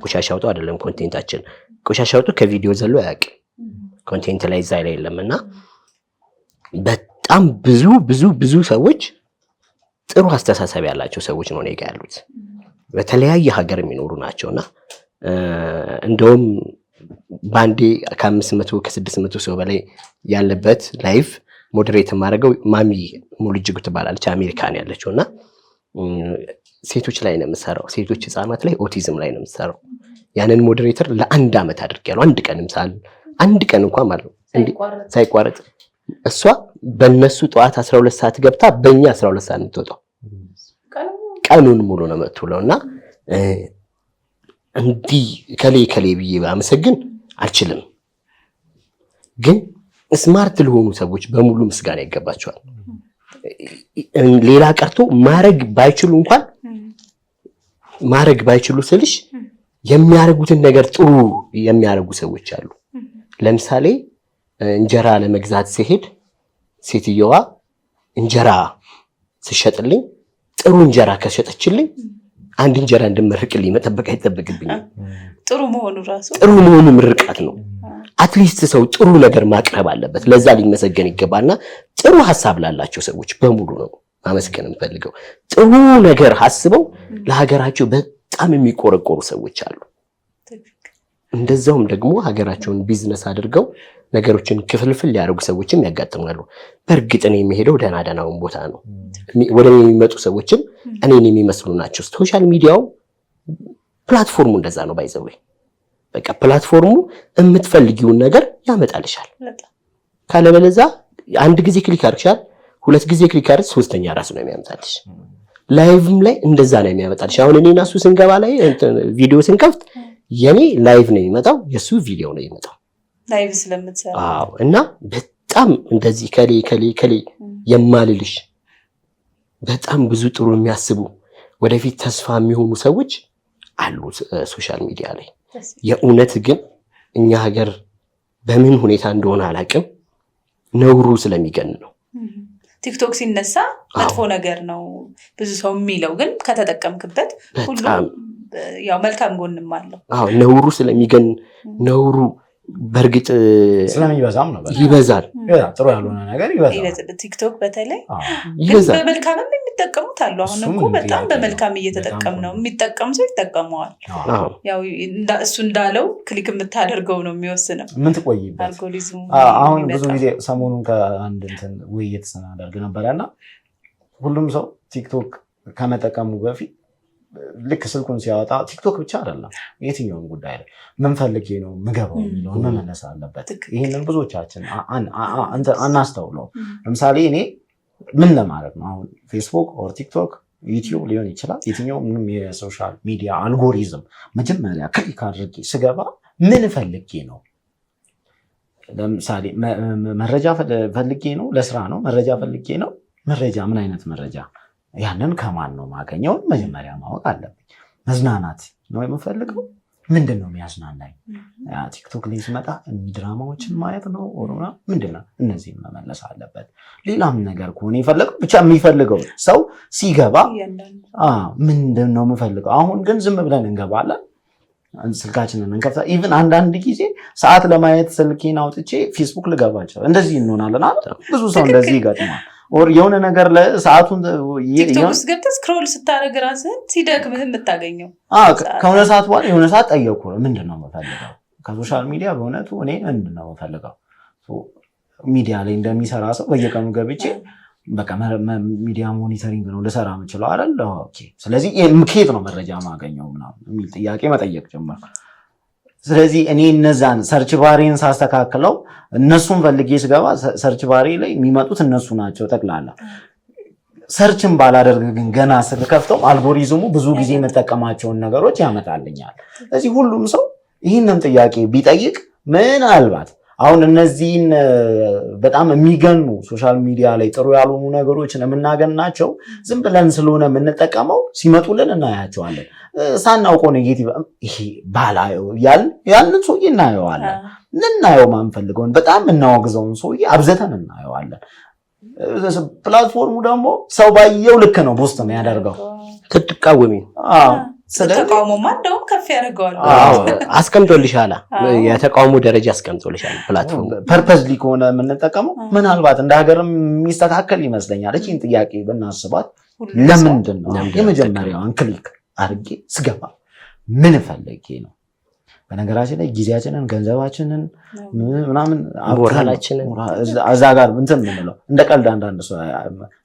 Speaker 3: ቆሻሻ አውጡ አይደለም ኮንቴንታችን። ቆሻሻ አውጡ ከቪዲዮ ዘሎ ያውቅ ኮንቴንት ላይ እዛ ላይ የለምና በጣም ብዙ ሰዎች ጥሩ አስተሳሰብ ያላቸው ሰዎች ነው እኔ ጋር ያሉት። በተለያየ ሀገር የሚኖሩ ናቸውና እንደውም ባንዴ ከ500 ከ600 ሰው በላይ ያለበት ላይቭ ሞዴሬት ማድረገው ማሚ ሙሉጅጉ ትባላለች፣ አሜሪካን ያለችውና ሴቶች ላይ ነው የምሰራው። ሴቶች ህፃናት ላይ ኦቲዝም ላይ ነው የምሰራው። ያንን ሞዴሬተር ለ1 ዓመት አድርጌያለሁ። አንድ ቀን እንኳን ማለት ነው ሳይቋረጥ እሷ በእነሱ ጠዋት 12 ሰዓት ገብታ በእኛ 12 ሰዓት የምትወጣው ቀኑን ሙሉ ነው የምትውለውና እንዲህ ከሌ ብዬ ባመሰግን አልችልም። ግን ስማርት ለሆኑ ሰዎች በሙሉ ምስጋና ይገባቸዋል። ሌላ ቀርቶ ማረግ ባይችሉ ስልሽ የሚያረጉትን ነገር ጥሩ የሚያረጉ ሰዎች አሉ። ለምሳሌ እንጀራ ለመግዛት ሲሄድ ሴትየዋ እንጀራ ስሸጥልኝ ጥሩ እንጀራ ከሸጠችልኝ አንድ እንጀራ እንድመርቅልኝ መጠበቅ አይጠበቅብኝም።
Speaker 2: ጥሩ
Speaker 3: መሆኑ ምርቃት ነው። አትሊስት ሰው ጥሩ ነገር ማቅረብ አለበት። ለዛ ሊመሰገን ይገባልና ጥሩ ሐሳብ ላላቸው ሰዎች በሙሉ ነው ማመስገን እንፈልገው። ጥሩ ነገር ሐስበው ለሀገራቸው በጣም የሚቆረቆሩ ሰዎች አሉ። እንደዛውም ደግሞ ሀገራቸውን ቢዝነስ አድርገው ነገሮችን ክፍልፍል ሊያደርጉ ሰዎችም ያጋጥማሉ። በእርግጥ እኔ የሚሄደው ደህናውን ቦታ ነው። ወደ እኔ የሚመጡ ሰዎችም እኔን የሚመስሉ ናቸው። ሶሻል ሚዲያው ፕላትፎርሙ እንደዛ ነው ባይዘው። በቃ ፕላትፎርሙ የምትፈልጊውን ነገር ያመጣልሻል። ካለበለዛ አንድ ጊዜ ክሊክ አድርግሻል፣ 2 ጊዜ ክሊክ አድርግሽ፣ 3ኛ ራሱ ነው የሚያመጣልሽ። ላይቭም ላይ እንደዛ ነው የሚያመጣልሽ። አሁን እኔና እሱ ስንገባ ላይ ቪዲዮ ስንከፍት የኔ ላይቭ ነው የሚመጣው፣ የሱ ቪዲዮ ነው የሚመጣው
Speaker 2: ላይቭ ስለምትሰራ።
Speaker 3: አዎ። እና በጣም እንደዚህ ከሌ የማልልሽ በጣም ብዙ ጥሩ የሚያስቡ ወደፊት ተስፋ የሚሆኑ ሰዎች አሉ ሶሻል ሚዲያ ላይ። የእውነት ግን እኛ ሀገር በምን ሁኔታ እንደሆነ አላውቅም፣ ነውሩ ስለሚገን ነው።
Speaker 2: ቲክቶክ ሲነሳ መጥፎ ነገር ነው ብዙ ሰው የሚለው፣ ግን ከተጠቀምክበት ሁሉ ያው መልካም ጎንም አለው።
Speaker 3: ነውሩ ስለሚገን ነውሩ በእርግጥ
Speaker 1: ስለሚበዛም ነው
Speaker 3: ይበዛል።
Speaker 1: ጥሩ ያልሆነ ነገር ይበዛል።
Speaker 2: ቲክቶክ በተለይ ግን በመልካምም የሚጠቀሙት አሉ። አሁን እኮ በጣም በመልካም እየተጠቀም ነው። የሚጠቀም ሰው ይጠቀመዋል። ያው እሱ እንዳለው ክሊክ የምታደርገው ነው የሚወስነው ምን ትቆይበት አልጎሪዝሙ።
Speaker 1: አሁን ብዙ ጊዜ ሰሞኑን ከአንድ እንትን ውይይት ስናደርግ ነበረና ሁሉም ሰው ቲክቶክ ከመጠቀሙ በፊት ልክ ስልኩን ሲያወጣ ቲክቶክ ብቻ አይደለም የትኛውም ጉዳይ ላይ ምን ፈልጌ ነው ምገባው የሚለውን መመለስ አለበት። ይህንን ብዙዎቻችን አናስተውለው። ለምሳሌ እኔ ምን ለማለት ነው አሁን ፌስቡክ ኦር ቲክቶክ ዩቲዩብ ሊሆን ይችላል፣ የትኛውም የሶሻል ሚዲያ አልጎሪዝም መጀመሪያ ክሊክ አድርጌ ስገባ ምን ፈልጌ ነው? ለምሳሌ መረጃ ፈልጌ ነው፣ ለስራ ነው መረጃ ፈልጌ ነው። መረጃ ምን አይነት መረጃ? ያንን ከማን ነው ማገኘው? መጀመሪያ ማወቅ አለብኝ። መዝናናት ነው የምፈልገው፣ ምንድን ነው የሚያዝናናኝ? ቲክቶክ ላይ ስመጣ ድራማዎችን ማየት ነው ኦሮና ምንድነው? እነዚህን መመለስ አለበት። ሌላም ነገር ከሆነ የፈለገው ብቻ የሚፈልገው ሰው ሲገባ ምንድን ነው የምፈልገው? አሁን ግን ዝም ብለን እንገባለን፣ ስልካችንን እንከፍታ። ኢቭን አንዳንድ ጊዜ ሰዓት ለማየት ስልኬን አውጥቼ ፌስቡክ ልገባቸው እንደዚህ እንሆናለን። ብዙ ሰው እንደዚህ ይገጥማል። ኦር የሆነ ነገር ለሰዓቱን
Speaker 2: ቲክቶክ ውስጥ ገብተህ ስክሮል ስታደርግ ራስህን ሲደክምህ የምታገኘው
Speaker 1: ከሆነ ሰዓት በኋላ የሆነ ሰዓት ጠየቁ ምንድን ነው የምፈልገው ከሶሻል ሚዲያ? በእውነቱ እኔ ምንድን ነው የምፈልገው? ሚዲያ ላይ እንደሚሰራ ሰው በየቀኑ ገብቼ በቃ ሚዲያ ሞኒተሪንግ ነው ልሰራ የምችለው አይደል? ኦኬ፣ ስለዚህ ከየት ነው መረጃ ማገኘው ምናምን የሚል ጥያቄ መጠየቅ ጀመር። ስለዚህ እኔ እነዛን ሰርች ባሪን ሳስተካክለው እነሱን ፈልጌ ስገባ ሰርች ባሪ ላይ የሚመጡት እነሱ ናቸው ጠቅላላ። ሰርችን ባላደርግ ግን ገና ስከፍተው አልጎሪዝሙ ብዙ ጊዜ የምጠቀማቸውን ነገሮች ያመጣልኛል። ስለዚህ ሁሉም ሰው ይህንን ጥያቄ ቢጠይቅ ምናልባት አሁን እነዚህን በጣም የሚገኑ ሶሻል ሚዲያ ላይ ጥሩ ያልሆኑ ነገሮችን የምናገናቸው ዝም ብለን ስለሆነ የምንጠቀመው ሲመጡልን እናያቸዋለን። ሳናውቀው ኔጌቲቭ ይሄ ባላየው ያንን ሰውዬ እናየዋለን። ልናየው ማንፈልገውን በጣም እናወግዘውን ሰውዬ አብዘተን እናየዋለን። ፕላትፎርሙ ደግሞ ሰው ባየው ልክ ነው ፖስት ነው ያደርገው።
Speaker 3: ትቃወሚ
Speaker 2: ተቃውሞማ እንደውም ከፍ ያደርገዋል።
Speaker 3: አስቀምጦልሻል፣ የተቃውሞ ደረጃ አስቀምጦልሻል ፕላትፎርም።
Speaker 1: ፐርፐዝሊ ከሆነ የምንጠቀመው ምናልባት እንደ ሀገርም የሚስተካከል ይመስለኛል። እቺን ጥያቄ ብናስባት ለምንድን ነው የመጀመሪያውን ክሊክ አድርጌ ስገባ ምን ፈልጌ ነው? በነገራችን ላይ ጊዜያችንን፣ ገንዘባችንን ምናምን
Speaker 3: ሞራላችንን
Speaker 1: እዛ ጋር እንትን የምንለው እንደ ቀልድ አንዳንድ ሰው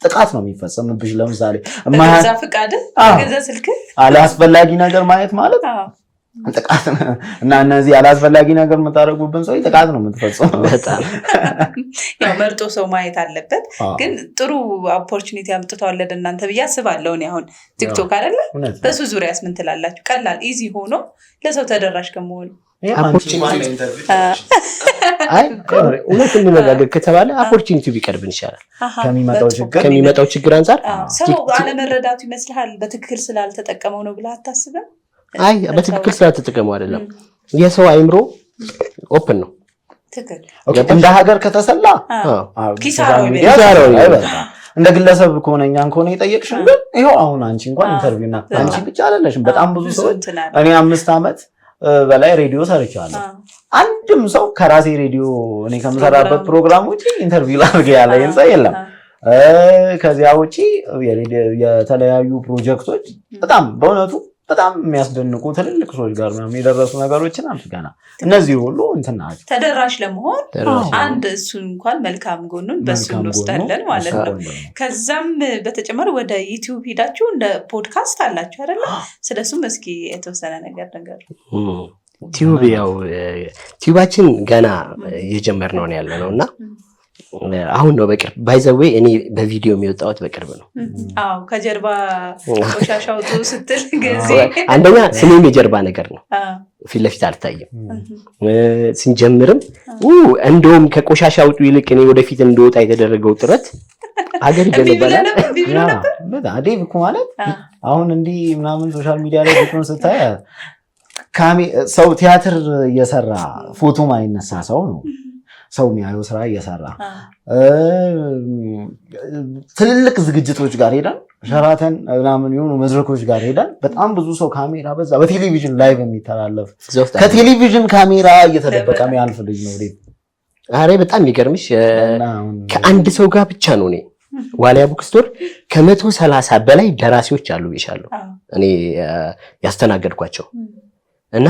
Speaker 1: ጥቃት ነው የሚፈጸምብሽ። ለምሳሌ
Speaker 2: በገዛ ፍቃድ በገዛ ስልክ
Speaker 1: አላስፈላጊ ነገር ማየት ማለት ጥቃት እና እነዚህ አላስፈላጊ ነገር የምታደርጉብን ሰው ጥቃት ነው የምትፈጽመው።
Speaker 3: በጣም
Speaker 2: ያው መርጦ ሰው ማየት አለበት። ግን ጥሩ ኦፖርቹኒቲ አምጥቷል እናንተ ብዬ አስባለሁ። እኔ አሁን ቲክቶክ አይደለ በሱ ዙሪያስ ምን ትላላችሁ? ቀላል ኢዚ ሆኖ ለሰው ተደራሽ ከመሆኑ
Speaker 3: እውነት እንነጋገር ከተባለ ኦፖርቹኒቲ ቢቀርብን ይሻላል ከሚመጣው ችግር አንጻር።
Speaker 2: ሰው አለመረዳቱ ይመስልሃል በትክክል ስላልተጠቀመው ነው ብለህ አታስብም?
Speaker 3: አይ በትክክል ስላልተጠቀመው አይደለም። የሰው አይምሮ ኦፕን ነው።
Speaker 1: እንደ ሀገር ከተሰላ
Speaker 2: ኪሳራው
Speaker 1: እንደ ግለሰብ ከሆነ እኛን ከሆነ የጠየቅሽን ግን ይኸው አሁን አንቺ እንኳን ኢንተርቪውና አንቺ ብቻ አይደለሽም፣ በጣም ብዙ ሰዎች እኔ 5 ዓመት በላይ ሬዲዮ ሰርቻለሁ። አንድም ሰው ከራሴ ሬዲዮ እኔ ከምሰራበት ፕሮግራም ውጪ ኢንተርቪው ላድርግ ያለኝ ሰው የለም። ከዚያ ውጪ የተለያዩ ፕሮጀክቶች በጣም በእውነቱ በጣም የሚያስደንቁ ትልልቅ ሰዎች ጋር ምናምን የደረሱ ነገሮችን አድርገናል። እነዚህ ሁሉ እንትን ናቸው
Speaker 2: ተደራሽ ለመሆን አንድ እሱ እንኳን መልካም ጎኑን በሱ እንወስዳለን ማለት ነው። ከዛም በተጨማሪ ወደ ዩቲዩብ ሄዳችሁ እንደ ፖድካስት አላችሁ አይደለ? ስለሱም እስኪ የተወሰነ ነገር
Speaker 3: ቲዩብ ያው ቲዩባችን ገና እየጀመርነው ነው ያለ ነውና አሁን ነው በቅርብ ባይዘዌ እኔ በቪዲዮ የሚወጣውት በቅርብ ነው።
Speaker 2: አዎ ከጀርባ ቆሻሻው ስትል ጊዜ
Speaker 3: አንደኛ ስሜም የጀርባ ነገር ነው፣ ፊት ለፊት አልታየም። ስንጀምርም እንደውም ከቆሻሻ አውጡ ይልቅ እኔ ወደፊት እንደወጣ የተደረገው ጥረት አገር ይገነባል።
Speaker 1: ዴቭ እኮ ማለት አሁን እንዲህ ምናምን ሶሻል ሚዲያ ላይ ፎቶን ስታይ ሰው ቲያትር እየሰራ ፎቶ ማይነሳ ሰው ነው። ሰው የሚያየው ስራ እየሰራ ትልልቅ ዝግጅቶች ጋር ሄዳል፣ ሸራተን ምናምን የሆኑ መድረኮች ጋር ሄዳል። በጣም ብዙ ሰው ካሜራ በዛ በቴሌቪዥን ላይቭ የሚተላለፍ ከቴሌቪዥን ካሜራ እየተደበቀ የሚያልፍ ልጅ ነው።
Speaker 3: አሬ በጣም የሚገርምሽ ከአንድ ሰው ጋር ብቻ ነው እኔ ዋሊያ ቡክስቶር ከ130 በላይ ደራሲዎች አሉ ይሻለው እኔ ያስተናገድኳቸው እና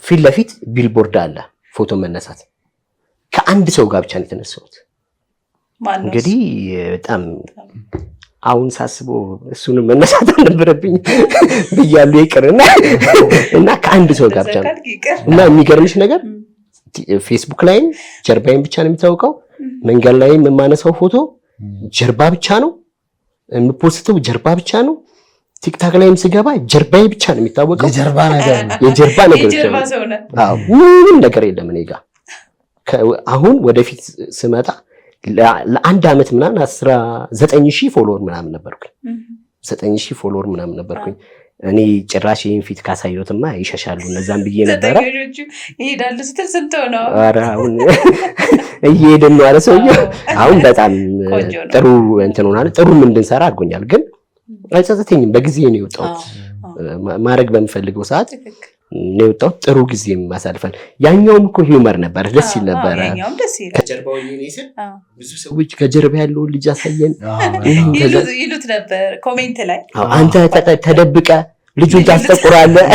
Speaker 3: ፊት ለፊት ቢልቦርድ አለ ፎቶ መነሳት ከአንድ ሰው ጋር ብቻ ነው የተነሳሁት። እንግዲህ በጣም አሁን ሳስበው እሱንም መነሳት አልነበረብኝ ብያለሁ ይቅርና እና ከአንድ ሰው ጋር ብቻ ነው እና የሚገርምሽ ነገር ፌስቡክ ላይም ጀርባዬን ብቻ ነው የሚታወቀው። መንገድ ላይም የማነሳው ፎቶ ጀርባ ብቻ ነው የምፖስተው፣ ጀርባ ብቻ ነው። ቲክታክ ላይም ስገባ ጀርባዬ ብቻ ነው የሚታወቀው። የጀርባ ነገር ምንም ነገር የለም እኔ ጋር። አሁን ወደፊት ስመጣ ለአንድ አመት ምናምን 19000 ፎሎወር ምናምን ነበርኩኝ። 9000 ፎሎወር ምናምን ነበርኩኝ። እኔ ጭራሽ ይሄን ፊት ካሳየሁትማ ይሸሻሉ እነዛን ብዬ ነበረ።
Speaker 2: ይሄዳሉ ስትል ስንት ነው?
Speaker 3: ኧረ አሁን እየሄድን ነው አለ ሰውዬው። አሁን በጣም ጥሩ እንትን ሆናል። ጥሩም እንድንሰራ አድርጎኛል። ግን አይጸጸተኝም። በጊዜ ነው የወጣሁት። ማድረግ በምፈልገው ሰዓት ነው የወጣሁት። ጥሩ ጊዜ ማሳልፈን። ያኛውም እኮ ሂውመር ነበር፣ ደስ ይል ነበር። ከጀርባው ይኔስል ብዙ ሰዎች ከጀርባ ያለው ልጅ አሳየን
Speaker 2: ይሉት ነበር ኮሜንት ላይ።
Speaker 3: አንተ ተደብቀ ልጁን ታስጠቁራለህ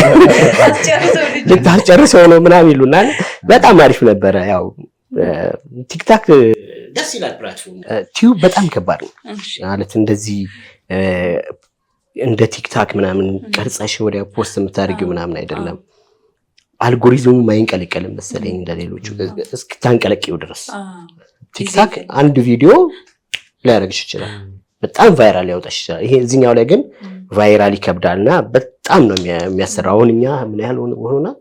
Speaker 3: ልታስጨርሰው ነው ምናምን ይሉናል። በጣም አሪፍ ነበረ። ያው ቲክታክ ደስ ይላል ፕላትፎርም። ቲዩብ በጣም ከባድ ነው ማለት እንደዚህ እንደ ቲክታክ ምናምን ቀርጸሽ ወዲያ ፖስት የምታደርጊው ምናምን አይደለም። አልጎሪዝሙ ማይንቀለቀልም መሰለኝ እንደሌሎቹ እስክታንቀለቀው ድረስ። ቲክታክ አንድ ቪዲዮ ሊያደርግሽ ይችላል፣ በጣም ቫይራል ያወጣሽ ይችላል። ይሄ እዚህኛው ላይ ግን ቫይራል ይከብዳልና በጣም ነው የሚያሰራው። አሁን እኛ ምን ያህል ሆኖናል?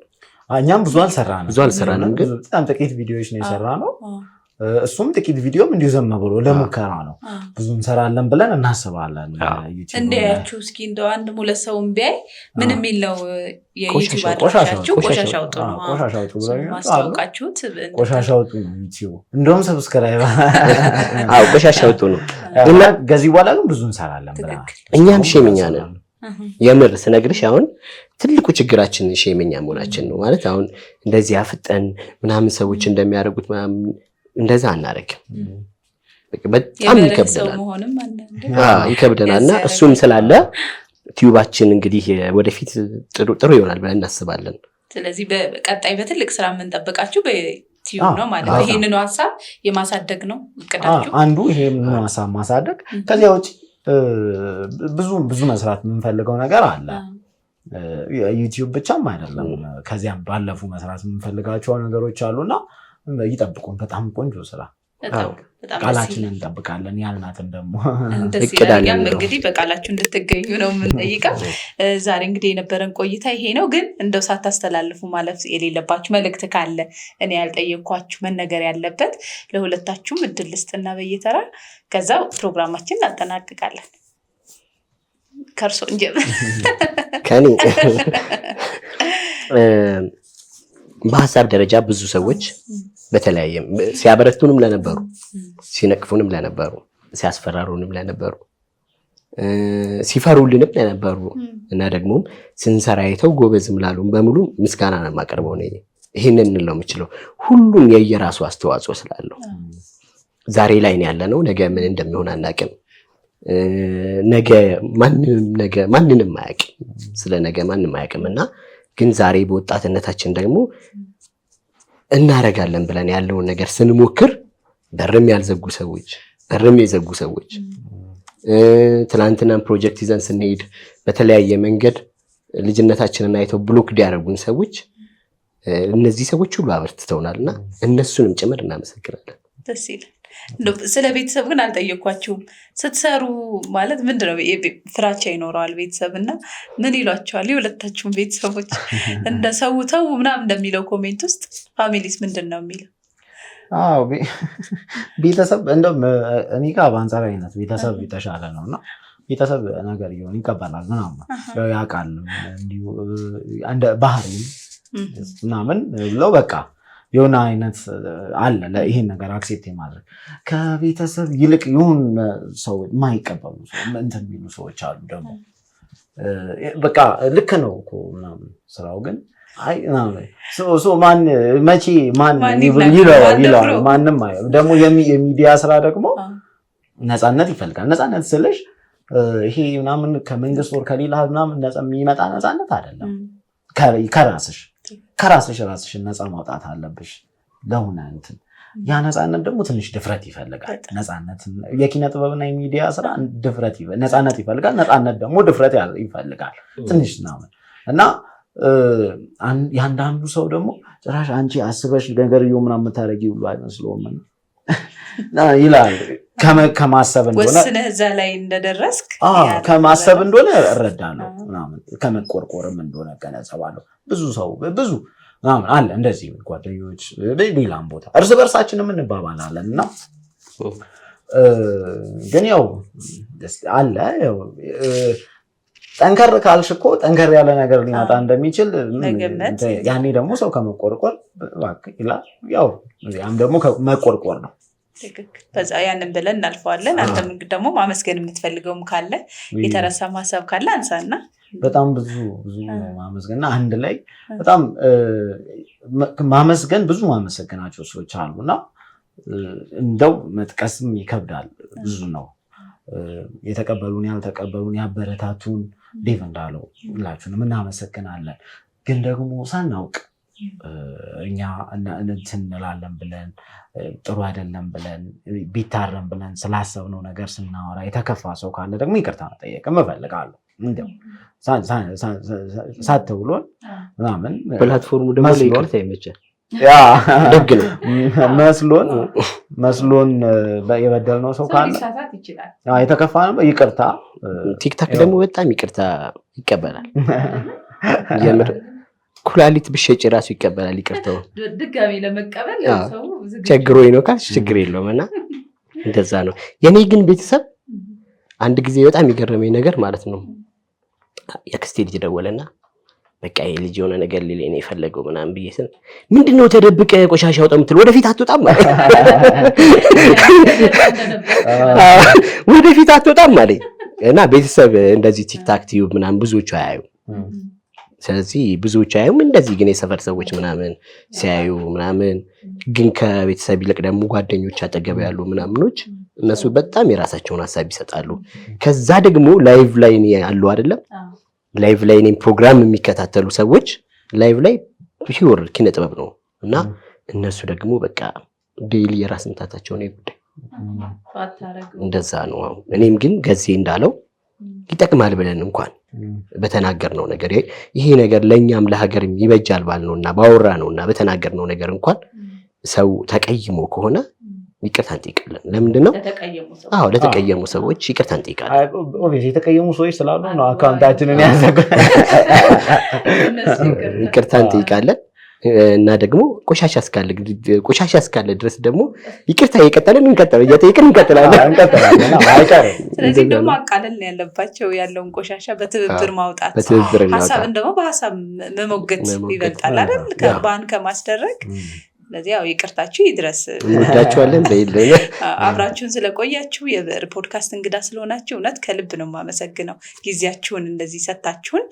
Speaker 1: እኛም ብዙ አልሰራንም፣ ግን በጣም ጥቂት ቪዲዮዎች ነው የሰራነው። እሱም ጥቂት ቪዲዮም እንዲሁ ዘም ብሎ ለሙከራ ነው። ብዙ እንሰራለን ብለን እናስባለን።
Speaker 2: እንዲያያችሁ እስኪ እንደው አንድ ሁለት ሰውም ቢያይ ምንም የለው የዩቲዩብ አድራሻችሁ ቆሻሻ አውጡ ነው። ማስታወቃችሁት
Speaker 1: ቆሻሻ አውጡ ነው ዩቲዩብ። እንደውም ሰብስክራይብ
Speaker 3: ቆሻሻ አውጡ ነው
Speaker 1: እና ከዚህ በኋላ ግን ብዙ እንሰራለን ብለን
Speaker 3: እኛም ሼምኛ ነን። የምር ስነግርሽ አሁን ትልቁ ችግራችን ሼምኛ መሆናችን ነው። ማለት አሁን እንደዚህ አፍጠን ምናምን ሰዎች እንደሚያደርጉት ምናምን እንደዛ አናረግም። በጣም ይከብደናል እና እሱም ስላለ ቲዩባችን እንግዲህ ወደፊት ጥሩ ይሆናል ብለን እናስባለን።
Speaker 2: ስለዚህ በቀጣይ በትልቅ ስራ የምንጠብቃችሁ በቲዩብ ነው ማለት ነው። ይሄንን ሐሳብ የማሳደግ ነው እቅዳችሁ?
Speaker 1: አንዱ ይሄንን ሐሳብ ማሳደግ። ከዚያ ውጪ ብዙ መስራት የምንፈልገው ነገር አለ። ዩቲዩብ ብቻም አይደለም፣ ከዚያም ባለፉ መስራት የምንፈልጋቸው ነገሮች አሉና ይጠብቁን። በጣም ቆንጆ ስራ ቃላችንን እንጠብቃለን። ያልናትን ደግሞ
Speaker 2: እቅዳለን። እንግዲህ በቃላችሁ እንድትገኙ ነው የምንጠይቀው። ዛሬ እንግዲህ የነበረን ቆይታ ይሄ ነው። ግን እንደው ሳታስተላልፉ ማለፍ የሌለባችሁ መልእክት ካለ እኔ ያልጠየኳችሁ መነገር ያለበት ለሁለታችሁም እድል ልስጥና በየተራ ከዛ ፕሮግራማችን እናጠናቅቃለን። ከርሶ እንጀምር።
Speaker 3: ከኔ በሀሳብ ደረጃ ብዙ ሰዎች በተለያየ ሲያበረቱንም ለነበሩ፣ ሲነቅፉንም ለነበሩ፣ ሲያስፈራሩንም ለነበሩ፣ ሲፈሩልንም ለነበሩ እና ደግሞ ስንሰራ አይተው ጎበዝም ላሉም በሙሉ ምስጋና ነው የማቀርበው። ነው ይሄንን እንለው የምችለው ሁሉም የየራሱ አስተዋጽኦ ስላለው ዛሬ ላይ ነው ያለነው። ነገ ምን እንደሚሆን አናውቅም። ነገ ማንንም አያውቅም። ስለ ነገ ማንንም አያውቅም እና ግን ዛሬ በወጣትነታችን ደግሞ እናረጋለን ብለን ያለውን ነገር ስንሞክር በርም ያልዘጉ ሰዎች፣ በርም የዘጉ ሰዎች፣ ትላንትናም ፕሮጀክት ይዘን ስንሄድ በተለያየ መንገድ ልጅነታችንን አይተው ብሎክ ያደረጉን ሰዎች፣ እነዚህ ሰዎች ሁሉ አበርትተውናልና እነሱንም ጭምር እናመሰግናለን።
Speaker 2: ደስ ይላል። ስለ ቤተሰብ ግን አልጠየኳችሁም። ስትሰሩ ማለት ምንድነው ፍራቻ ይኖረዋል ቤተሰብ እና ምን ይሏቸዋል የሁለታችሁም ቤተሰቦች? እንደ ሰው ተው ምናምን እንደሚለው ኮሜንት ውስጥ ፋሚሊስ ምንድን ነው የሚለው?
Speaker 1: ቤተሰብ እንደውም እኔ ጋር በአንጻራዊነት ቤተሰብ የተሻለ ነው እና ቤተሰብ ነገር ይሆን ይቀበላል ምናምን ያውቃል እንዲሁ እንደ ባህሪ ምናምን ብለው በቃ የሆነ አይነት አለ ይሄን ነገር አክሴፕት የማድረግ ከቤተሰብ ይልቅ ይሁን ሰው የማይቀበሉ እንትን የሚሉ ሰዎች አሉ። ደግሞ በቃ ልክ ነው እኮ ምናምን ስራው ግን አይ ማን መቼ ማን ይለዋል ማንም ደግሞ የሚዲያ ስራ ደግሞ ነፃነት ይፈልጋል። ነፃነት ስልሽ ይሄ ምናምን ከመንግስት ወር ከሌላ ምናምን ነፃ የሚመጣ ነፃነት አይደለም። ራስሽን ነፃ ማውጣት አለብሽ ለሆነ እንትን ያ ነፃነት ደግሞ ትንሽ ድፍረት ይፈልጋል። ነፃነት የኪነ ጥበብና የሚዲያ ስራ ነፃነት ይፈልጋል። ነፃነት ደግሞ ድፍረት ይፈልጋል ትንሽ ምናምን እና ያንዳንዱ ሰው ደግሞ ጭራሽ አንቺ አስበሽ ነገር ምናምን የምታደርጊ ሁሉ አይመስለውም ይላል። ከማሰብ እንደሆነ
Speaker 2: ወስነህ እዛ ላይ እንደደረስክ
Speaker 1: ከማሰብ እንደሆነ እረዳለሁ ምናምን ከመቆርቆርም እንደሆነ ገነዘባለሁ። ብዙ ሰው ብዙ ምናምን አለ እንደዚህ ጓደኞች ሌላም ቦታ እርስ በርሳችንም እንባባላለን እና ግን ያው አለ ያው ጠንከር ካልሽ እኮ ጠንከር ያለ ነገር ሊመጣ እንደሚችል ያኔ ደግሞ ሰው ከመቆርቆር ይላል። ያው ያም ደግሞ መቆርቆር ነው።
Speaker 2: በዛ ያንን ብለን እናልፈዋለን። አንተም ደግሞ ማመስገን የምትፈልገውም ካለ የተረሳ ማሰብ ካለ አንሳና።
Speaker 1: በጣም ብዙ ማመስገንና አንድ ላይ በጣም ማመስገን ብዙ ማመሰግናቸው ሰዎች አሉና እንደው መጥቀስም ይከብዳል። ብዙ ነው የተቀበሉን ያልተቀበሉን ያበረታቱን ዴቭ እንዳለው ሁላችሁንም እናመሰግናለን። ግን ደግሞ ሳናውቅ እኛ እንትን እንላለን ብለን ጥሩ አይደለም ብለን ቢታረም ብለን ስላሰብነው ነገር ስናወራ የተከፋ ሰው ካለ ደግሞ ይቅርታ መጠየቅም እፈልጋለሁ። እንደው ሳትብሎን ምናምን
Speaker 3: ፕላትፎርሙ ደግሞ ይቅርታ ይመቻል።
Speaker 1: ደግ ነው መስሎን የበደልነው ሰው ካለ የተከፋ ነው ይቅርታ።
Speaker 3: ቲክታክ ደግሞ በጣም ይቅርታ ይቀበላል። የምር ኩላሊት ብሸጭ ራሱ ይቀበላል ይቅርታው።
Speaker 2: ድጋሚ ለመቀበል ሰው
Speaker 3: ቸግሮኝ ነው ካልሽ ችግር የለውም እና እንደዛ ነው። የኔ ግን ቤተሰብ አንድ ጊዜ በጣም የገረመኝ ነገር ማለት ነው የአክስቴ ልጅ ደወለና በቃ ይሄ ልጅ የሆነ ነገር ሊለኝ ነው የፈለገው ምናምን ብዬ ስል ምንድነው ተደብቀ ቆሻሻ አውጣ የምትል ወደፊት አትወጣም ማለት ወደፊት አትወጣም ማለት እና ቤተሰብ እንደዚህ ቲክታክ ቲዩብ ምናምን ብዙዎቹ አያዩ። ስለዚህ ብዙዎቹ አያዩም። እንደዚህ ግን የሰፈር ሰዎች ምናምን ሲያዩ ምናምን ግን ከቤተሰብ ይልቅ ደግሞ ጓደኞች አጠገብ ያሉ ምናምኖች እነሱ በጣም የራሳቸውን ሀሳብ ይሰጣሉ። ከዛ ደግሞ ላይቭ ላይ ያሉ አይደለም ላይቭ ላይ እኔም ፕሮግራም የሚከታተሉ ሰዎች ላይቭ ላይ ፒውር ኪነ ጥበብ ነው እና እነሱ ደግሞ በቃ ዴይሊ የራስ ምታታቸው ነው ጉዳይ እንደዛ ነው። እኔም ግን ገዜ እንዳለው ይጠቅማል ብለን እንኳን በተናገርነው ነገር ይሄ ነገር ለኛም ለሀገርም ይበጃል ባልነውና ባወራ ነውና በተናገርነው ነገር እንኳን ሰው ተቀይሞ ከሆነ ይቅርታ እንጠይቃለን። ለምንድን ነው ለተቀየሙ ሰዎች ይቅርታ እንጠይቃለን።
Speaker 1: ኦብቪየስ የተቀየሙ ሰዎች ስላሉ ነው አካውንታችንን ያዘጋው።
Speaker 3: ይቅርታ እንጠይቃለን እና ደግሞ ቆሻሻ እስካለ ድረስ ደግሞ ይቅርታ እየቀጠልን እንቀጥላለን።
Speaker 2: ስለዚህ ደግሞ አቃለል ያለባቸው ያለውን ቆሻሻ በትብብር ማውጣት ሀሳብን ደግሞ በሀሳብ መሞገት ይበልጣል አይደል ከባህን ከማስደረግ። ስለዚህ ያው ይቅርታችሁ ይድረስ።
Speaker 3: እንወዳችኋለን።
Speaker 2: አብራችሁን ስለቆያችሁ የብዕር ፖድካስት እንግዳ ስለሆናችሁ እውነት ከልብ ነው የማመሰግነው። ጊዜያችሁን እንደዚህ ሰጣችሁን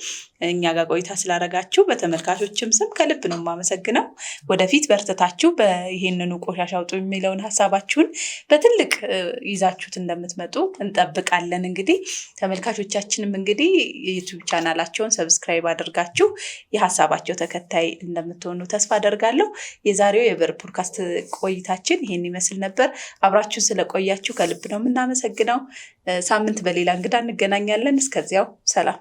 Speaker 2: እኛ ጋር ቆይታ ስላደረጋችሁ በተመልካቾችም ስም ከልብ ነው የማመሰግነው። ወደፊት በርትታችሁ ይሄንኑ ቆሻሻ አውጡ የሚለውን ሀሳባችሁን በትልቅ ይዛችሁት እንደምትመጡ እንጠብቃለን። እንግዲህ ተመልካቾቻችንም እንግዲህ ዩቲዩብ ቻናላቸውን ሰብስክራይብ አድርጋችሁ የሀሳባቸው ተከታይ እንደምትሆኑ ተስፋ አደርጋለሁ። የዛሬው የብዕር ፖድካስት ቆይታችን ይሄን ይመስል ነበር። አብራችሁን ስለቆያችሁ ከልብ ነው የምናመሰግነው። ሳምንት በሌላ እንግዳ እንገናኛለን። እስከዚያው ሰላም።